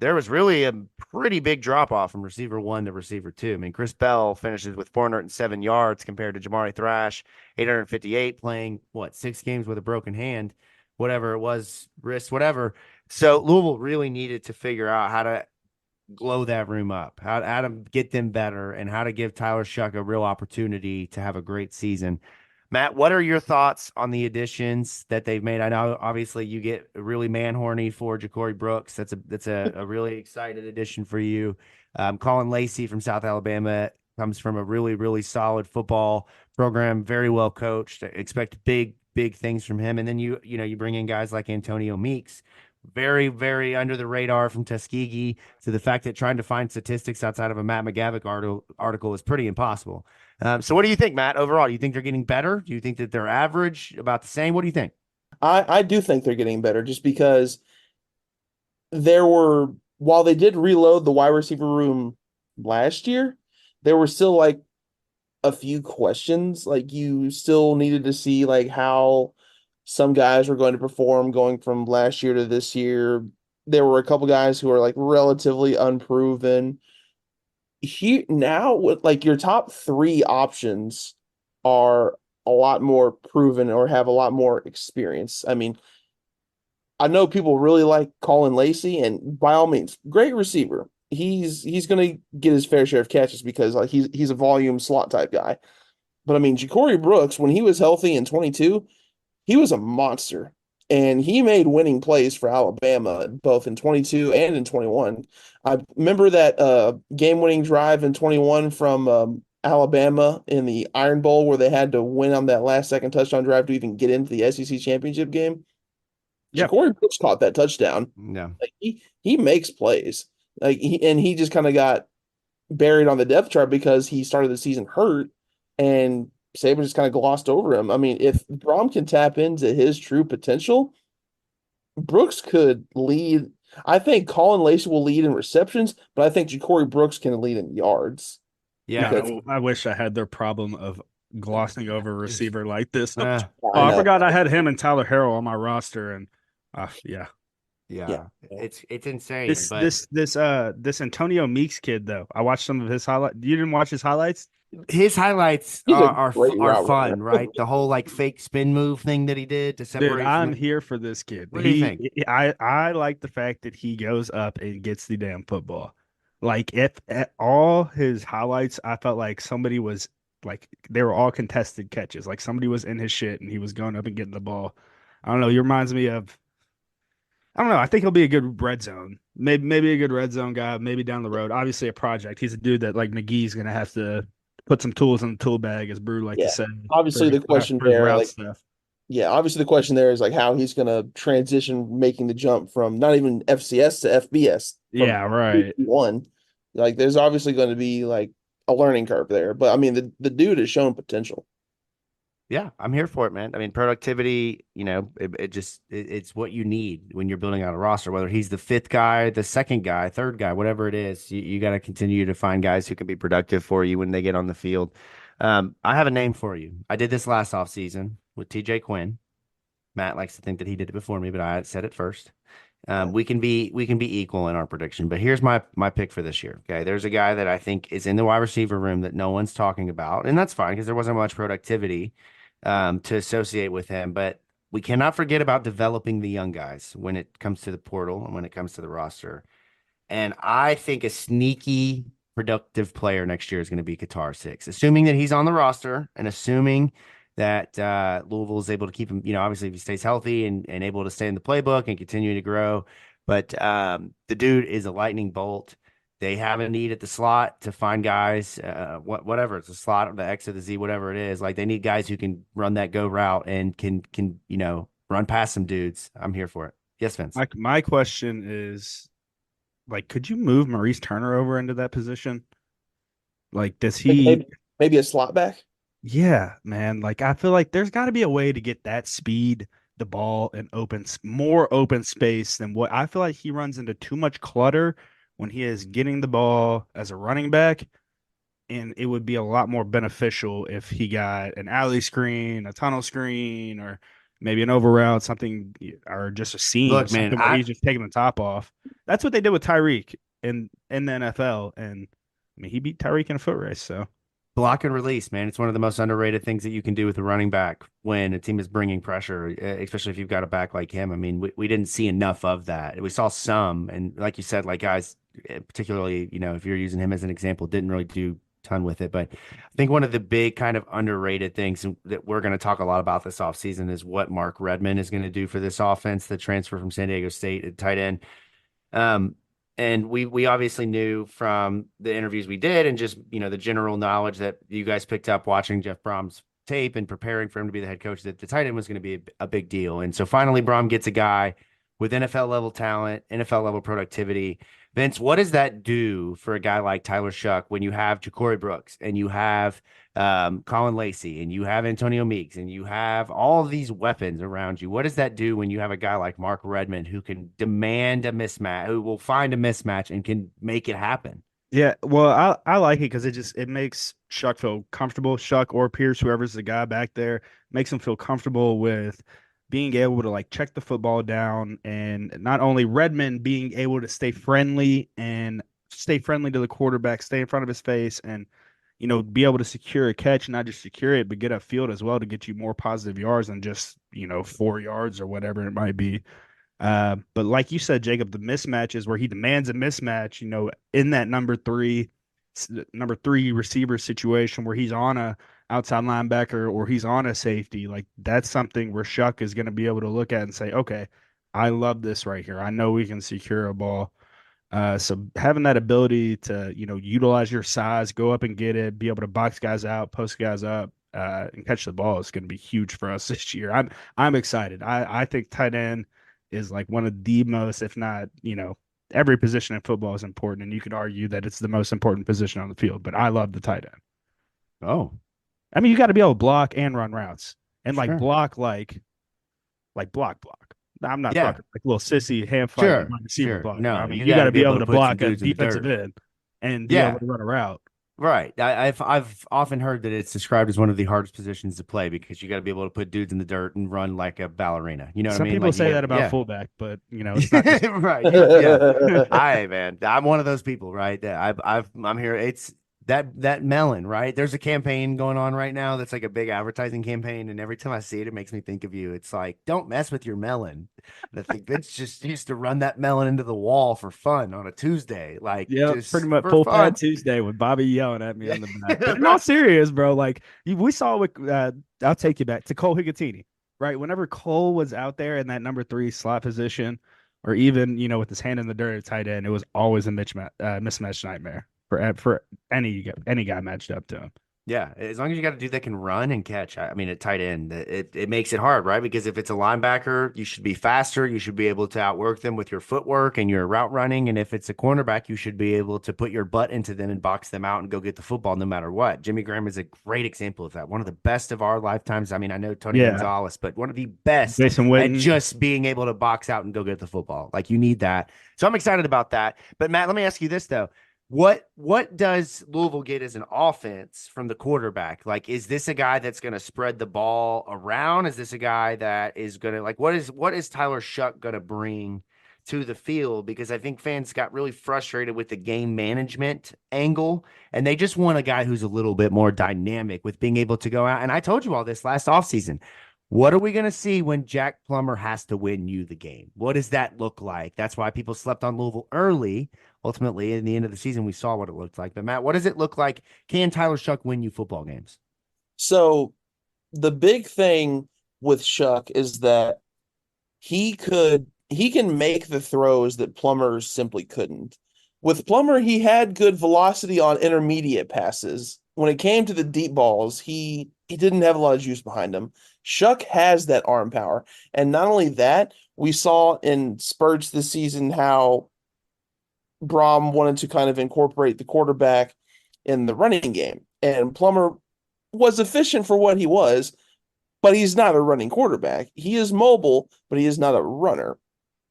there was really a pretty big drop off from receiver 1 to receiver 2. I mean, Chris Bell finishes with 407 yards compared to Jamari Thrash, 858, playing 6 games with a broken hand, whatever it was, wrist, whatever. So Louisville really needed to figure out how to glow that room up, how to get them better, and how to give Tyler Shuck a real opportunity to have a great season. Matt, what are your thoughts on the additions that they've made? I know obviously you get really man horny for Ja'Cory Brooks. That's a really excited addition for you. Colin Lacey from South Alabama comes from a really, really solid football program, very well coached. Expect big things from him. And then you bring in guys like Antonio Meeks, very, very under the radar from Tuskegee, to the fact that trying to find statistics outside of a Matt McGavic article is pretty impossible. So what do you think, Matt, overall? Do you think they're getting better? Do you think that they're average, about the same? What do you think? I do think they're getting better, just because while they did reload the wide receiver room last year, there were still like a few questions. Like you still needed to see like how some guys were going to perform going from last year to this year. There were a couple guys who are like relatively unproven. Now with like your top 3 options are a lot more proven or have a lot more experience. I mean, I know people really like Colin Lacey, and by all means, great receiver. He's going to get his fair share of catches because like he's a volume slot type guy. But I mean, Ja'Cory Brooks, when he was healthy in 22, he was a monster. And he made winning plays for Alabama, both in 22 and in 21. I remember that game-winning drive in 21 from Alabama in the Iron Bowl where they had to win on that last second touchdown drive to even get into the SEC championship game. Yep. Ja'Cory Brooks caught that touchdown. Yeah. Like he makes plays. He just kind of got buried on the depth chart because he started the season hurt and Saban just kind of glossed over him. I mean, if Brom can tap into his true potential, Brooks could lead. I think Colin Lacey will lead in receptions, but I think Ja'Cory Brooks can lead in yards. Yeah. Because- I wish I had their problem of glossing over a receiver like this. Uh, I know. forgot I had him and Tyler Harrell on my roster, and yeah. yeah. It's insane. This but this Antonio Meeks kid though, I watched some of his highlights. You didn't watch his highlights? his highlights He's a are great route fun, runner. right? The whole like fake spin move thing that he did to separate. Dude, I'm here for this kid. What do you think? I like the fact that he goes up and gets the damn football. Like if at all his highlights, I felt like somebody was like they were all contested catches. Like somebody was in his shit and he was going up and getting the ball. I don't know. He reminds me of. I don't know. I think he'll be a good red zone. Maybe a good red zone guy. Maybe down the road. Obviously, a project. He's a dude that like McGee's gonna have to put some tools in the tool bag, as Brew like to say. Obviously, the question for his there, route like, stuff. yeah, obviously the question there is like how he's going to transition, making the jump from not even FCS to FBS. Yeah, right. One, like there's obviously going to be like a learning curve there, but I mean the dude has shown potential. Yeah, I'm here for it, man. I mean, productivity, it's what you need when you're building out a roster, whether he's the fifth guy, the second guy, third guy, whatever it is, you got to continue to find guys who can be productive for you when they get on the field. I have a name for you. I did this last offseason with TJ Quinn. Matt likes to think that he did it before me, but I said it first. We can be equal in our prediction, but here's my pick for this year. Okay. There's a guy that I think is in the wide receiver room that no one's talking about, and that's fine because there wasn't much productivity to associate with him. But we cannot forget about developing the young guys when it comes to the portal and when it comes to the roster. And I think a sneaky productive player next year is going to be Qatar 6, assuming that he's on the roster and assuming that Louisville is able to keep him, obviously if he stays healthy and able to stay in the playbook and continue to grow. But the dude is a lightning bolt. They have a need at the slot to find guys, whatever. It's a slot, the X or the Z, whatever it is. Like they need guys who can run that go route and can run past some dudes. I'm here for it. Yes, Vince. My question is, like, could you move Maurice Turner over into that position? Like, does he maybe a slot back? Yeah, man. Like, I feel like there's got to be a way to get that speed, the ball, and more open space than what I feel like he runs into too much clutter when he is getting the ball as a running back. And it would be a lot more beneficial if he got an alley screen, a tunnel screen, or maybe an over route, something, or just a seam. Look, man, where he's just taking the top off. That's what they did with Tyreek in the NFL. And I mean, he beat Tyreek in a foot race. So block and release, man. It's one of the most underrated things that you can do with a running back when a team is bringing pressure, especially if you've got a back like him. I mean, we didn't see enough of that. We saw some, and like you said, like guys, particularly, if you're using him as an example, didn't really do a ton with it. But I think one of the big kind of underrated things that we're going to talk a lot about this offseason is what Mark Redmond is going to do for this offense, the transfer from San Diego State at tight end. And we obviously knew from the interviews we did and just, the general knowledge that you guys picked up watching Jeff Brom's tape and preparing for him to be the head coach, that the tight end was going to be a big deal. And so finally Brom gets a guy with NFL level talent, NFL level productivity. Vince, what does that do for a guy like Tyler Shuck when you have Ja'Cory Brooks and you have Colin Lacey and you have Antonio Meeks and you have all of these weapons around you? What does that do when you have a guy like Mark Redmond who can demand a mismatch, who will find a mismatch and can make it happen? Yeah, well, I like it because it makes Shuck feel comfortable. Shuck or Pierce, whoever's the guy back there, makes him feel comfortable with being able to like check the football down, and not only Redmond being able to stay friendly to the quarterback, stay in front of his face, and be able to secure a catch, not just secure it, but get upfield as well to get you more positive yards than just 4 yards or whatever it might be. But like you said, Jacob, the mismatches where he demands a mismatch, in that number three receiver situation where he's on a outside linebacker or he's on a safety, like that's something where Shuck is going to be able to look at and say, okay, I love this right here. I know we can secure a ball. So having that ability to, utilize your size, go up and get it, be able to box guys out, post guys up, and catch the ball is going to be huge for us this year. I'm excited. I think tight end is like one of the most, if not, every position in football is important, and you could argue that it's the most important position on the field. But I love the tight end. Oh, I mean, you got to be able to block and run routes, and like sure. block like block. I'm not Yeah. talking like little sissy hand fight Sure, wide receiver sure. block. No, I mean, you you got got to to be be able able to to put some block a dudes in the defensive dirt. end and be Yeah. able to run a route. Right. I've often heard that it's described as one of the hardest positions to play because you got to be able to put dudes in the dirt and run like a ballerina. You know what I Some mean? people Like say that about yeah. fullback, but it's not just Right. Yeah. Man, I'm one of those people, right? That I'm here. It's that melon, right? There's a campaign going on right now that's like a big advertising campaign, and every time I see it, it makes me think of you. It's like, don't mess with your melon. And I think Vince just used to run that melon into the wall for fun on a Tuesday, like yeah, pretty just much for full fun. pad Tuesday with Bobby yelling at me Yeah. on the back. But in all serious, bro, like we saw with I'll take you back to Cole Higatini, right? Whenever Cole was out there in that number 3 slot position, or even with his hand in the dirt at tight end, it was always a mismatch nightmare for any guy matched up to him. Yeah, as long as you got a dude that can run and catch. I mean, at tight end, it makes it hard, right? Because if it's a linebacker, you should be faster. You should be able to outwork them with your footwork and your route running. And if it's a cornerback, you should be able to put your butt into them and box them out and go get the football no matter what. Jimmy Graham is a great example of that. One of the best of our lifetimes. I mean, I know Tony Yeah, Gonzalez, but one of the best Jason at Witten. just being able to box out and go get the football. Like you need that. So I'm excited about that. But Matt, let me ask you this though. What does Louisville get as an offense from the quarterback? Like, is this a guy that's going to spread the ball around? Is this a guy that is going to like what is Tyler Shuck going to bring to the field? Because I think fans got really frustrated with the game management angle, and they just want a guy who's a little bit more dynamic with being able to go out. And I told you all this last offseason. What are we going to see when Jack Plummer has to win you the game? What does that look like? That's why people slept on Louisville early. Ultimately, in the end of the season, we saw what it looked like. But Matt, what does it look like? Can Tyler Shuck win you football games? So the big thing with Shuck is that he can make the throws that Plummer simply couldn't. With Plummer, he had good velocity on intermediate passes. When it came to the deep balls, he didn't have a lot of juice behind him. Shuck has that arm power. And not only that, we saw in spurts this season how Brom wanted to kind of incorporate the quarterback in the running game. And Plummer was efficient for what he was, but he's not a running quarterback. He is mobile, but he is not a runner.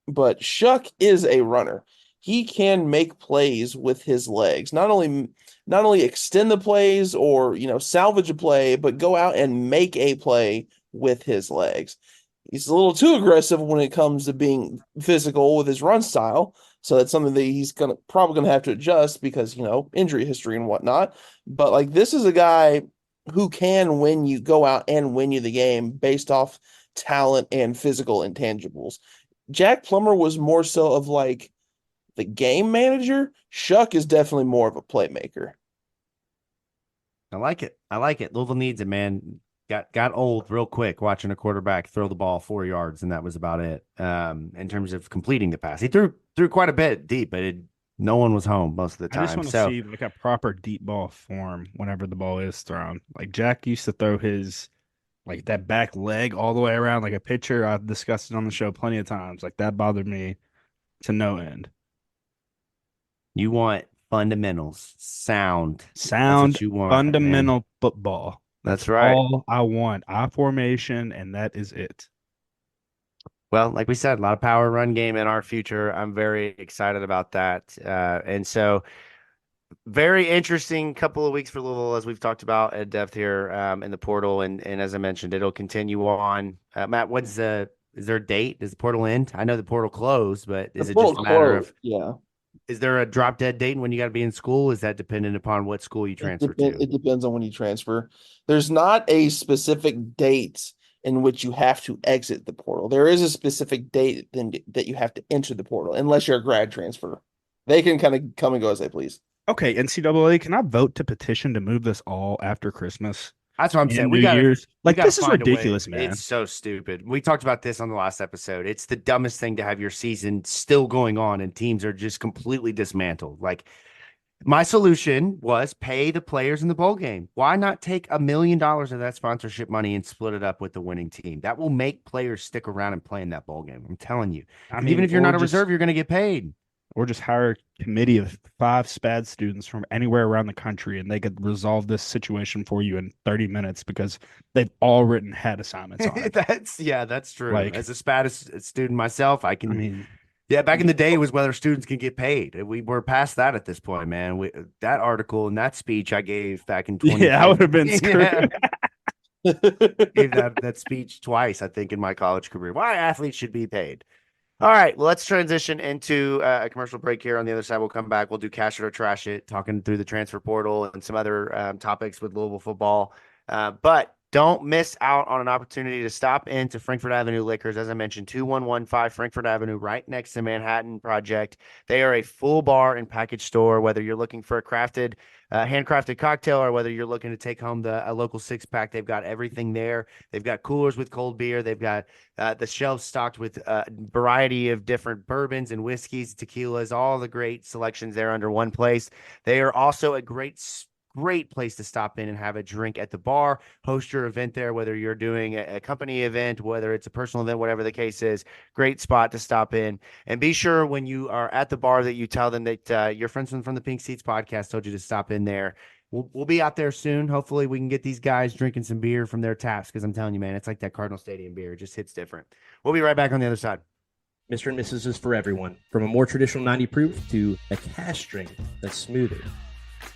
But Shuck is a runner. He can make plays with his legs. Not only extend the plays or, salvage a play, but go out and make a play with his legs. He's a little too aggressive when it comes to being physical with his run style. So that's something that he's probably gonna have to adjust because, injury history and whatnot. But like this is a guy who can go out and win you the game based off talent and physical intangibles. Jack Plummer was more so of like the game manager. Shuck is definitely more of a playmaker. I like it. I like it. Louisville needs it, man. Got old real quick watching a quarterback throw the ball 4 yards, and that was about it. In terms of completing the pass, he threw quite a bit deep, but no one was home most of the time. I just want to see like a proper deep ball form whenever the ball is thrown. Like Jack used to throw his like that back leg all the way around like a pitcher. I've discussed it on the show plenty of times. Like that bothered me to no end. You want fundamentals, sound. That's Sound, what you want, fundamental man. football. That's right. All I want. I formation, and that is it. Well, like we said, a lot of power run game in our future. I'm very excited about that. And so very interesting couple of weeks for Louisville, as we've talked about at depth here in the portal. And as I mentioned, it'll continue on. Matt, is there a date? Does the portal end? I know the portal closed, but is it just a matter of, is there a drop dead date when you got to be in school? Is that dependent upon what school you transfer to? It depends on when you transfer. There's not a specific date in which you have to exit the portal. There is a specific date that you have to enter the portal, unless you're a grad transfer. They can kind of come and go as they please. Okay, NCAA, can I vote to petition to move this all after Christmas? That's what I'm and saying. New Year's. we Like, gotta this is find a way. ridiculous, man. It's so stupid. We talked about this on the last episode. It's the dumbest thing to have your season still going on and teams are just completely dismantled. Like, my solution was pay the players in the bowl game. Why not take $1 million of that sponsorship money and split it up with the winning team? That will make players stick around and play in that bowl game. I'm telling you. I 'Cause mean, even if you're or not a just- reserve, you're going to get paid. Or just hire a committee of 5 SPAD students from anywhere around the country, and they could resolve this situation for you in 30 minutes because they've all written head assignments on it. That's true. Like- As a SPAD student myself, I I mean, yeah, back in the day was whether students can get paid. We're past that at this point, man. That article and that speech I gave back in 20. yeah, I would have been screwed. Gave that speech twice, I think, in my college career. Why athletes should be paid. All right, well, let's transition into a commercial break here. On the other side, we'll come back. We'll do cash it or trash it, talking through the transfer portal and some other topics with Louisville football. But don't miss out on an opportunity to stop into Frankfort Avenue Liquors. As I mentioned, 2115 Frankfort Avenue, right next to Manhattan Project. They are a full bar and package store, whether you're looking for a handcrafted cocktail or whether you're looking to take home a local 6-pack. They've got everything there. They've got coolers with cold beer. They've got the shelves stocked with a variety of different bourbons and whiskeys, tequilas, all the great selections there under one place. They are also a great place to stop in and have a drink at the bar, host your event there, whether you're doing a company event, whether it's a personal event, whatever the case is. Great spot to stop in. And be sure when you are at the bar that you tell them that your friends from the Pink Seats podcast told you to stop in there. We'll be out there soon. Hopefully we can get these guys drinking some beer from their taps, because I'm telling you, man, it's like that Cardinal Stadium beer. It just hits different. We'll be right back on the other side. Mr. and Mrs. is for everyone, from a more traditional 90 proof to a cash drink that's smoother.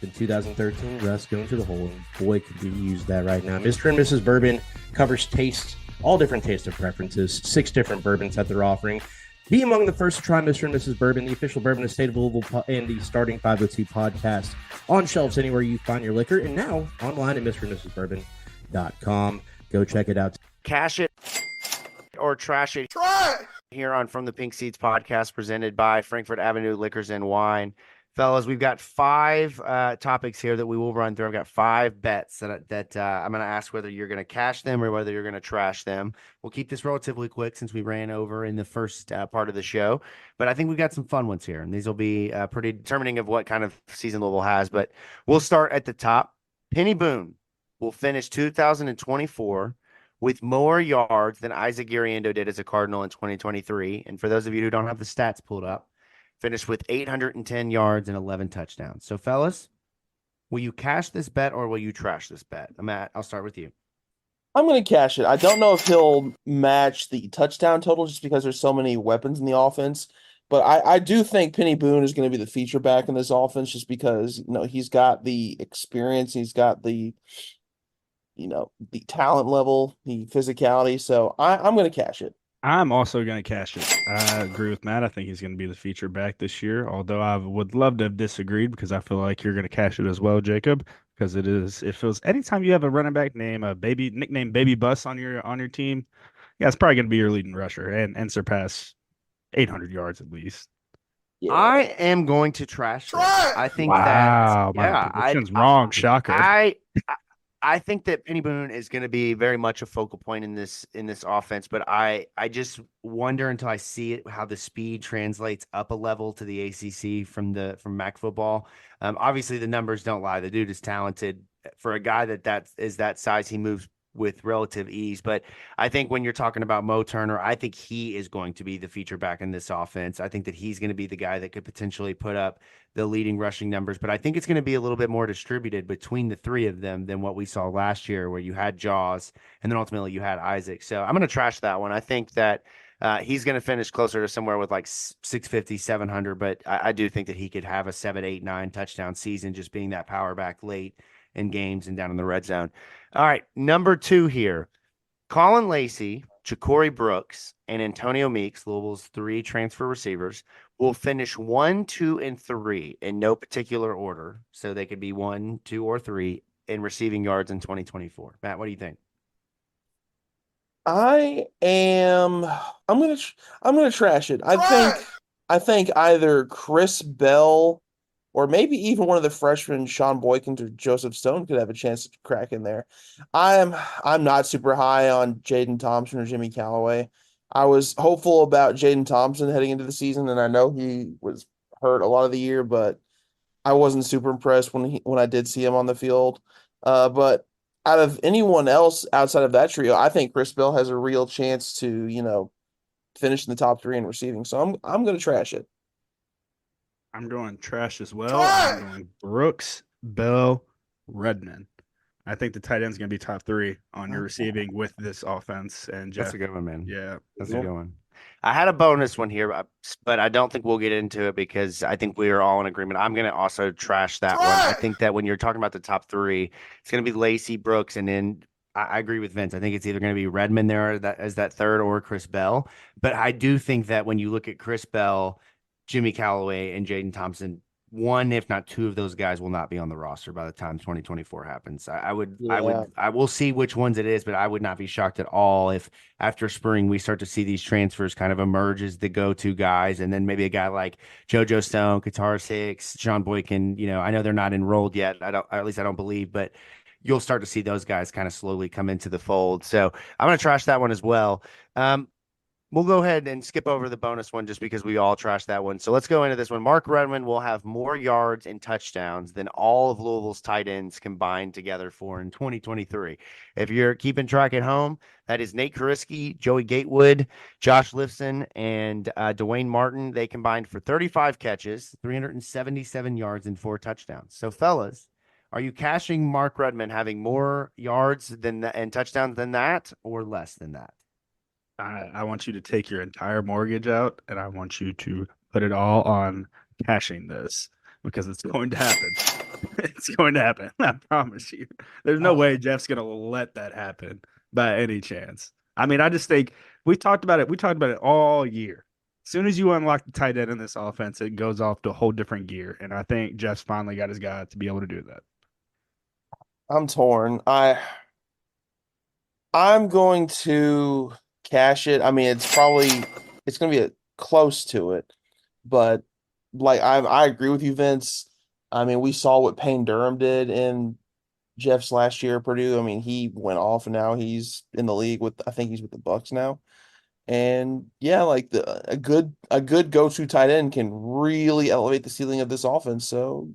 In 2013, Russ going to the hole, and boy, could we use that right now. Mr. and Mrs. Bourbon covers tastes, all different taste and preferences, 6 different bourbons that they're offering. Be among the first to try Mr. and Mrs. Bourbon, the official bourbon of the state of Louisville, and the Starting 502 podcast, on shelves anywhere you find your liquor, and now online at mrandmrsbourbon.com. Go check it out. Cash it or trash it. Here on From the Pink Seats podcast, presented by Frankfort Avenue Liquors and Wine. Fellas, we've got 5 topics here that we will run through. I've got 5 bets that I'm going to ask whether you're going to cash them or whether you're going to trash them. We'll keep this relatively quick since we ran over in the first part of the show. But I think we've got some fun ones here, and these will be pretty determining of what kind of season Louisville has. But we'll start at the top. Penny Boone will finish 2024 with more yards than Isaac Giriendo did as a Cardinal in 2023. And for those of you who don't have the stats pulled up, finished with 810 yards and 11 touchdowns. So, fellas, will you cash this bet or will you trash this bet? Matt, I'll start with you. I'm going to cash it. I don't know if he'll match the touchdown total just because there's so many weapons in the offense. But I do think Penny Boone is going to be the feature back in this offense just because, he's got the experience. He's got the talent level, the physicality. So I'm going to cash it. I'm also going to cash it. I agree with Matt. I think he's going to be the feature back this year, although I would love to have disagreed because I feel like you're going to cash it as well, Jacob, because it feels anytime you have a running back nickname Baby Bus on your team, yeah, it's probably going to be your leading rusher and surpass 800 yards at least. Yeah. I am going to trash this. I think wow, my prediction's wrong. Shocker. I think that Penny Boone is going to be very much a focal point in this offense, but I just wonder until I see it how the speed translates up a level to the ACC from MAC football. Obviously, the numbers don't lie. The dude is talented. For a guy that is that size, he moves with relative ease. But I think when you're talking about Mo Turner, I think he is going to be the feature back in this offense. I think that he's going to be the guy that could potentially put up the leading rushing numbers, but I think it's going to be a little bit more distributed between the 3 of them than what we saw last year, where you had Jaws and then ultimately you had Isaac. So I'm going to trash that one. I think that he's going to finish closer to somewhere with like 650, 700, but I do think that he could have a 7, 8, 9 touchdown season, just being that power back late in games and down in the red zone. All right, number 2 here. Colin Lacey, Ja'Cory Brooks, and Antonio Meeks, Louisville's 3 transfer receivers, will finish 1, 2, and 3 in no particular order. So they could be 1, 2, or 3 in receiving yards in 2024. Matt, what do you think? I'm gonna trash it. I think either Chris Bell or maybe even one of the freshmen, Sean Boykins or Joseph Stone, could have a chance to crack in there. I'm not super high on Jaden Thompson or Jimmy Callaway. I was hopeful about Jaden Thompson heading into the season, and I know he was hurt a lot of the year, but I wasn't super impressed when I did see him on the field. But out of anyone else outside of that trio, I think Chris Bell has a real chance to, finish in the top 3 in receiving. So I'm going to trash it. I'm going trash as well. I'm going Brooks, Bell, Redmond. I think the tight end's going to be top 3 on your receiving with this offense. And Jeff, That's a good one, man. yeah, That's a good one. I had a bonus one here, but I don't think we'll get into it because I think we are all in agreement. I'm going to also trash that one. I think that when you're talking about the top 3, it's going to be Lacey, Brooks, and then I agree with Vince. I think it's either going to be Redmond there as that third or Chris Bell. But I do think that when you look at Chris Bell, Jimmy Callaway, and Jaden Thompson, one, if not 2 of those guys will not be on the roster by the time 2024 happens. I will see which ones it is, but I would not be shocked at all if after spring we start to see these transfers kind of emerge as the go-to guys, and then maybe a guy like JoJo Stone, Qatar Hicks, Sean Boykin. I know they're not enrolled yet. At least I don't believe, but you'll start to see those guys kind of slowly come into the fold. So I'm going to trash that one as well. We'll go ahead and skip over the bonus one just because we all trashed that one. So let's go into this one. Mark Redmond will have more yards and touchdowns than all of Louisville's tight ends combined together for in 2023. If you're keeping track at home, that is Nate Kariski, Joey Gatewood, Josh Lifson, and Dwayne Martin. They combined for 35 catches, 377 yards, and 4 touchdowns. So, fellas, are you cashing Mark Redmond having more yards and touchdowns than that or less than that? I want you to take your entire mortgage out, and I want you to put it all on cashing this because it's going to happen. It's going to happen. I promise you. There's no way Jeff's going to let that happen by any chance. I mean, I just think we talked about it. We talked about it all year. As soon as you unlock the tight end in this offense, it goes off to a whole different gear. And I think Jeff's finally got his guy to be able to do that. I'm torn. I'm going to cash it. I mean, it's going to be close to it, but I agree with you, Vince. I mean, we saw what Payne Durham did in Jeff's last year at Purdue. I mean, he went off and now he's in the league I think he's with the Bucks now. And yeah, a good go-to tight end can really elevate the ceiling of this offense. So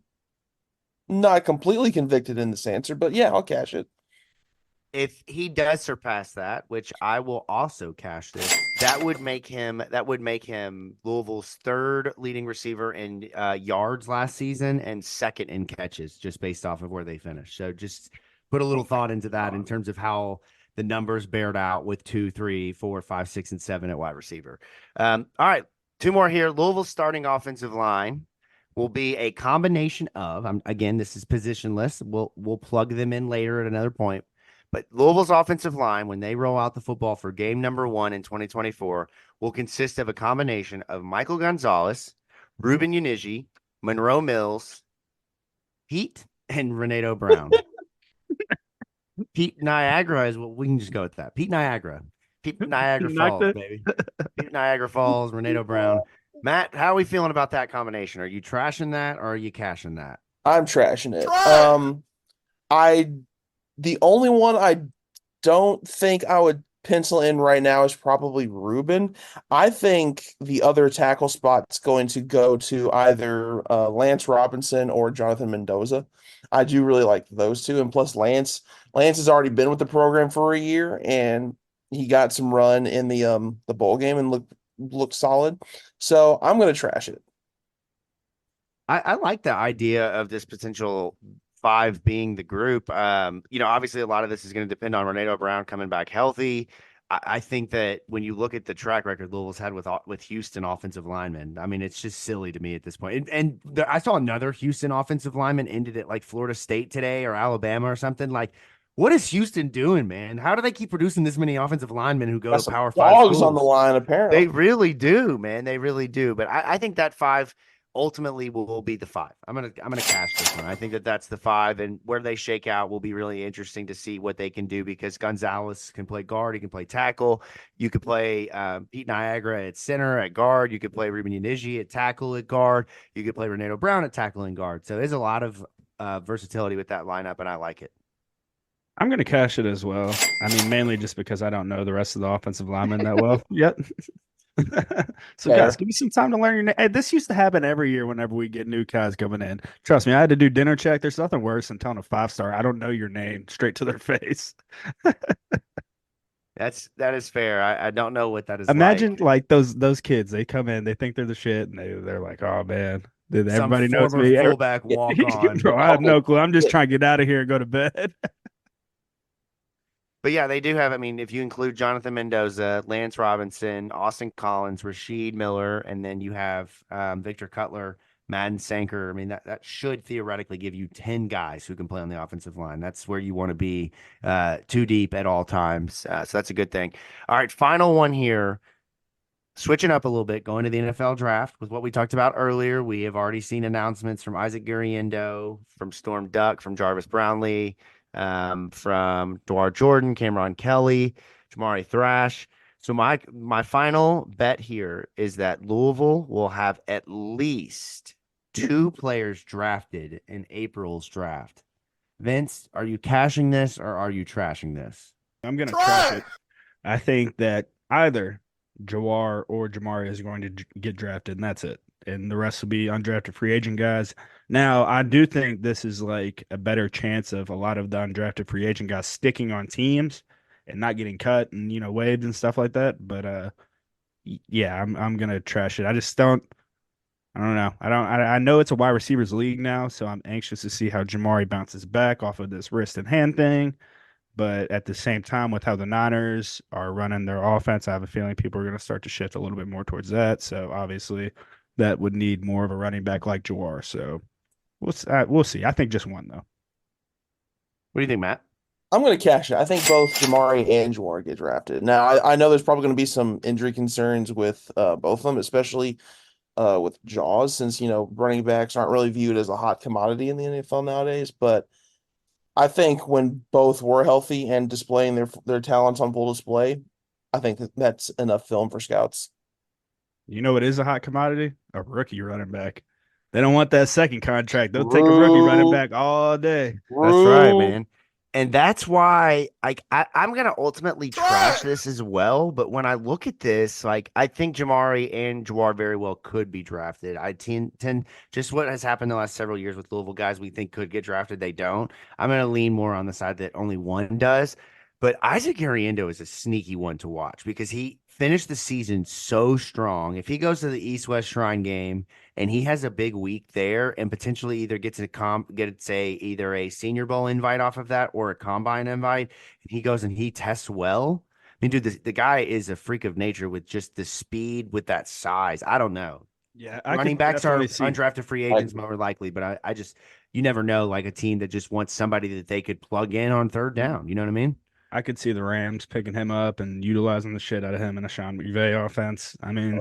not completely convicted in this answer, but yeah, I'll cash it. If he does surpass that, which I will also cash this, that would make him Louisville's 3rd leading receiver in yards last season and 2nd in catches, just based off of where they finished. So just put a little thought into that in terms of how the numbers bared out with 2, 3, 4, 5, 6, and 7 at wide receiver. All right, 2 more here. Louisville's starting offensive line will be a combination of, again, this is positionless. We'll plug them in later at another point. But Louisville's offensive line, when they roll out the football for game number 1 in 2024, will consist of a combination of Michael Gonzalez, Ruben Uniji, Monroe Mills, Pete, and Renato Brown. Pete Niagara is what we can just go with that. Pete Niagara. Pete Niagara Falls, baby. Pete Niagara Falls, Renato Brown. Matt, how are we feeling about that combination? Are you trashing that or are you cashing that? I'm trashing it. The only one I don't think I would pencil in right now is probably Ruben. I think the other tackle spot's going to go to either Lance Robinson or Jonathan Mendoza. I do really like those 2. And plus Lance has already been with the program for a year and he got some run in the bowl game and looked solid. So I'm going to trash it. I like the idea of this potential 5 being the group. Obviously a lot of this is going to depend on Renato Brown coming back healthy. I think that when you look at the track record Louisville's had with Houston offensive linemen, I mean, it's just silly to me at this point. And I saw another Houston offensive lineman ended at like Florida State today or Alabama or something. Like, what is Houston doing, man? How do they keep producing this many offensive linemen who go to Power 5 dogs schools? on the line, apparently. They really do, man. They really do. But I think that 5 ultimately will be the 5. I'm gonna cash this one. I think that's the 5, and where they shake out will be really interesting to see what they can do, because Gonzalez can play guard, he can play tackle. You could play Pete Niagara at center at guard. You could play Ruben Uniji at tackle at guard. You could play Renato Brown at tackle and guard. So there's a lot of versatility with that lineup, and I like it. I'm going to cash it as well. I mean, mainly just because I don't know the rest of the offensive linemen that well yet. So, Fair. guys, give me some time to learn your name. Hey, this used to happen every year whenever we get new guys coming in. Trust me, I had to do dinner check. There's nothing worse than telling a 5-star, I don't know your name, straight to their face. That is fair. I don't know what that is. Imagine like those kids, they come in, they think they're the shit, and they're like, oh man, everybody knows former me. fullback walk on. Bro, I have no clue. I'm just trying to get out of here and go to bed. But yeah, they do have. I mean, if you include Jonathan Mendoza, Lance Robinson, Austin Collins, Rasheed Miller, and then you have Victor Cutler, Madden Sanker. I mean, that should theoretically give you 10 guys who can play on the offensive line. That's where you want to be, too deep at all times. So that's a good thing. All right, final one here. Switching up a little bit, going to the NFL draft with what we talked about earlier. We have already seen announcements from Isaac Guriendo, from Storm Duck, from Jarvis Brownlee, from Dwar Jordan, Cameron Kelly, Jamari Thrash. So my final bet here is that Louisville will have at least 2 players drafted in April's draft. Vince, are you cashing this or are you trashing this? I'm going to trash it. I think that either Jawar or Jamari is going to get drafted, and that's it. And the rest will be undrafted free agent guys. Now, I do think this is like a better chance of a lot of the undrafted free agent guys sticking on teams and not getting cut and, waived and stuff like that. But yeah, I'm gonna trash it. I don't know. I know it's a wide receivers league now, so I'm anxious to see how Jamari bounces back off of this wrist and hand thing. But at the same time, with how the Niners are running their offense, I have a feeling people are going to start to shift a little bit more towards that. So obviously, that would need more of a running back like Jawar. So we'll see. I think just one though. What do you think, Matt? I'm going to cash it. I think both Jamari and Jawar get drafted. Now, I know there's probably going to be some injury concerns with both of them, especially with Jaws, since, running backs aren't really viewed as a hot commodity in the NFL nowadays. But I think when both were healthy and displaying their talents on full display, I think that's enough film for scouts. You know what is a hot commodity? A rookie running back. They don't want that second contract. They'll take a rookie running back all day. That's right, man. And that's why I'm going to ultimately trash this as well. But when I look at this, I think Jamari and Jawar very well could be drafted. I tend just what has happened the last several years with Louisville guys we think could get drafted, they don't. I'm going to lean more on the side that only one does. But Isaac Guriendo is a sneaky one to watch because he finished the season so strong. If he goes to the East-West Shrine game and he has a big week there and potentially either gets either a Senior Bowl invite off of that or a combine invite, and he goes and he tests well. I mean, dude, the guy is a freak of nature with just the speed, with that size. I don't know. Yeah, running backs are undrafted free agents more likely, but I just you never know, like a team that just wants somebody that they could plug in on third down. You know what I mean? I could see the Rams picking him up and utilizing the shit out of him in a Sean McVay offense. I mean,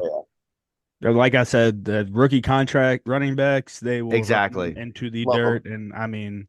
like I said, the rookie contract running backs, they will exactly into the dirt. And I mean,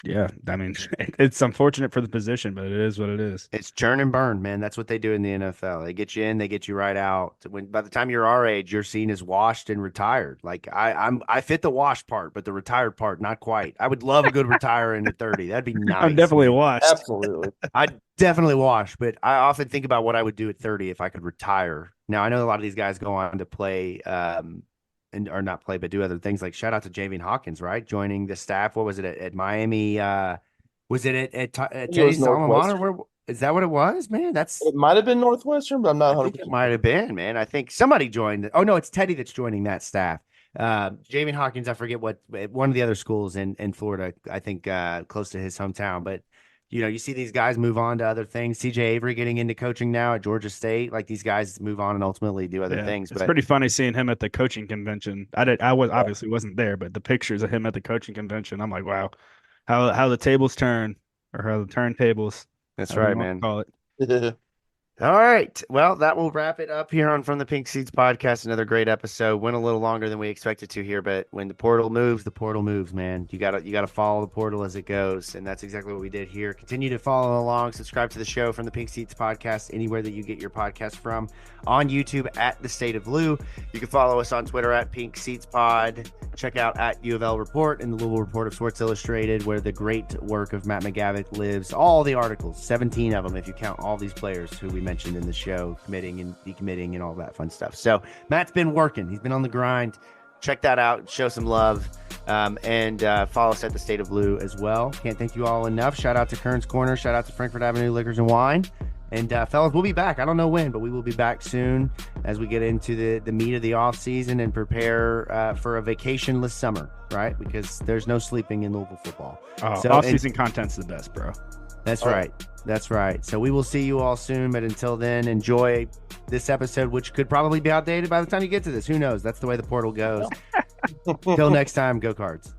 yeah, I mean, it's unfortunate for the position, but it is what it is. It's churn and burn, man. That's what they do in the NFL. They get you in, they get you right out. By the time you're our age, you're seen as washed and retired. Like I fit the washed part, but the retired part, not quite. I would love a good retire into 30. That'd be nice. I'm definitely washed. Absolutely. I'd definitely wash, but I often think about what I would do at 30 if I could retire. Now I know a lot of these guys go on to play, or not play, but do other things. Like shout out to Javian Hawkins, right? Joining the staff. What was it at Miami? Was it at Teddy's alma mater? Where is that? What it was, man? It might have been Northwestern, but I'm not 100%. It might have been, man. I think somebody joined. Oh no, it's Teddy that's joining that staff. Javian Hawkins, I forget what one of the other schools in Florida. I think close to his hometown, but. You see these guys move on to other things. CJ Avery getting into coaching now at Georgia State. Like these guys move on and ultimately do other things. It's pretty funny seeing him at the coaching convention. Obviously wasn't there, but the pictures of him at the coaching convention, I'm like, wow, how the tables turn, or how the turntables. That's right, man. Call it. All right. Well, that will wrap it up here on From the Pink Seats podcast. Another great episode. Went a little longer than we expected to here, but when the portal moves, man. You gotta follow the portal as it goes. And that's exactly what we did here. Continue to follow along, subscribe to the show From the Pink Seats podcast, anywhere that you get your podcast from, on YouTube at The State of Lou. You can follow us on Twitter at Pink Seats Pod. Check out at U of L Report and the Louisville Report of Sports Illustrated, where the great work of Matt McGavic lives. All the articles, 17 of them, if you count all these players who we mentioned in the show, committing and decommitting and all that fun stuff. So Matt's been working. He's been on the grind. Check that out. Show some love. And follow us at The State of Lou as well. Can't thank you all enough. Shout out to Kern's Corner. Shout out to Frankfort Avenue Liquors and Wine. And fellas, we'll be back. I don't know when, but we will be back soon as we get into the meat of the off season and prepare for a vacationless summer, right? Because there's no sleeping in Louisville football. Oh, so, off-season content's the best, bro. That's right. That's right. So we will see you all soon. But until then, enjoy this episode, which could probably be outdated by the time you get to this. Who knows? That's the way the portal goes. Till next time, go Cards.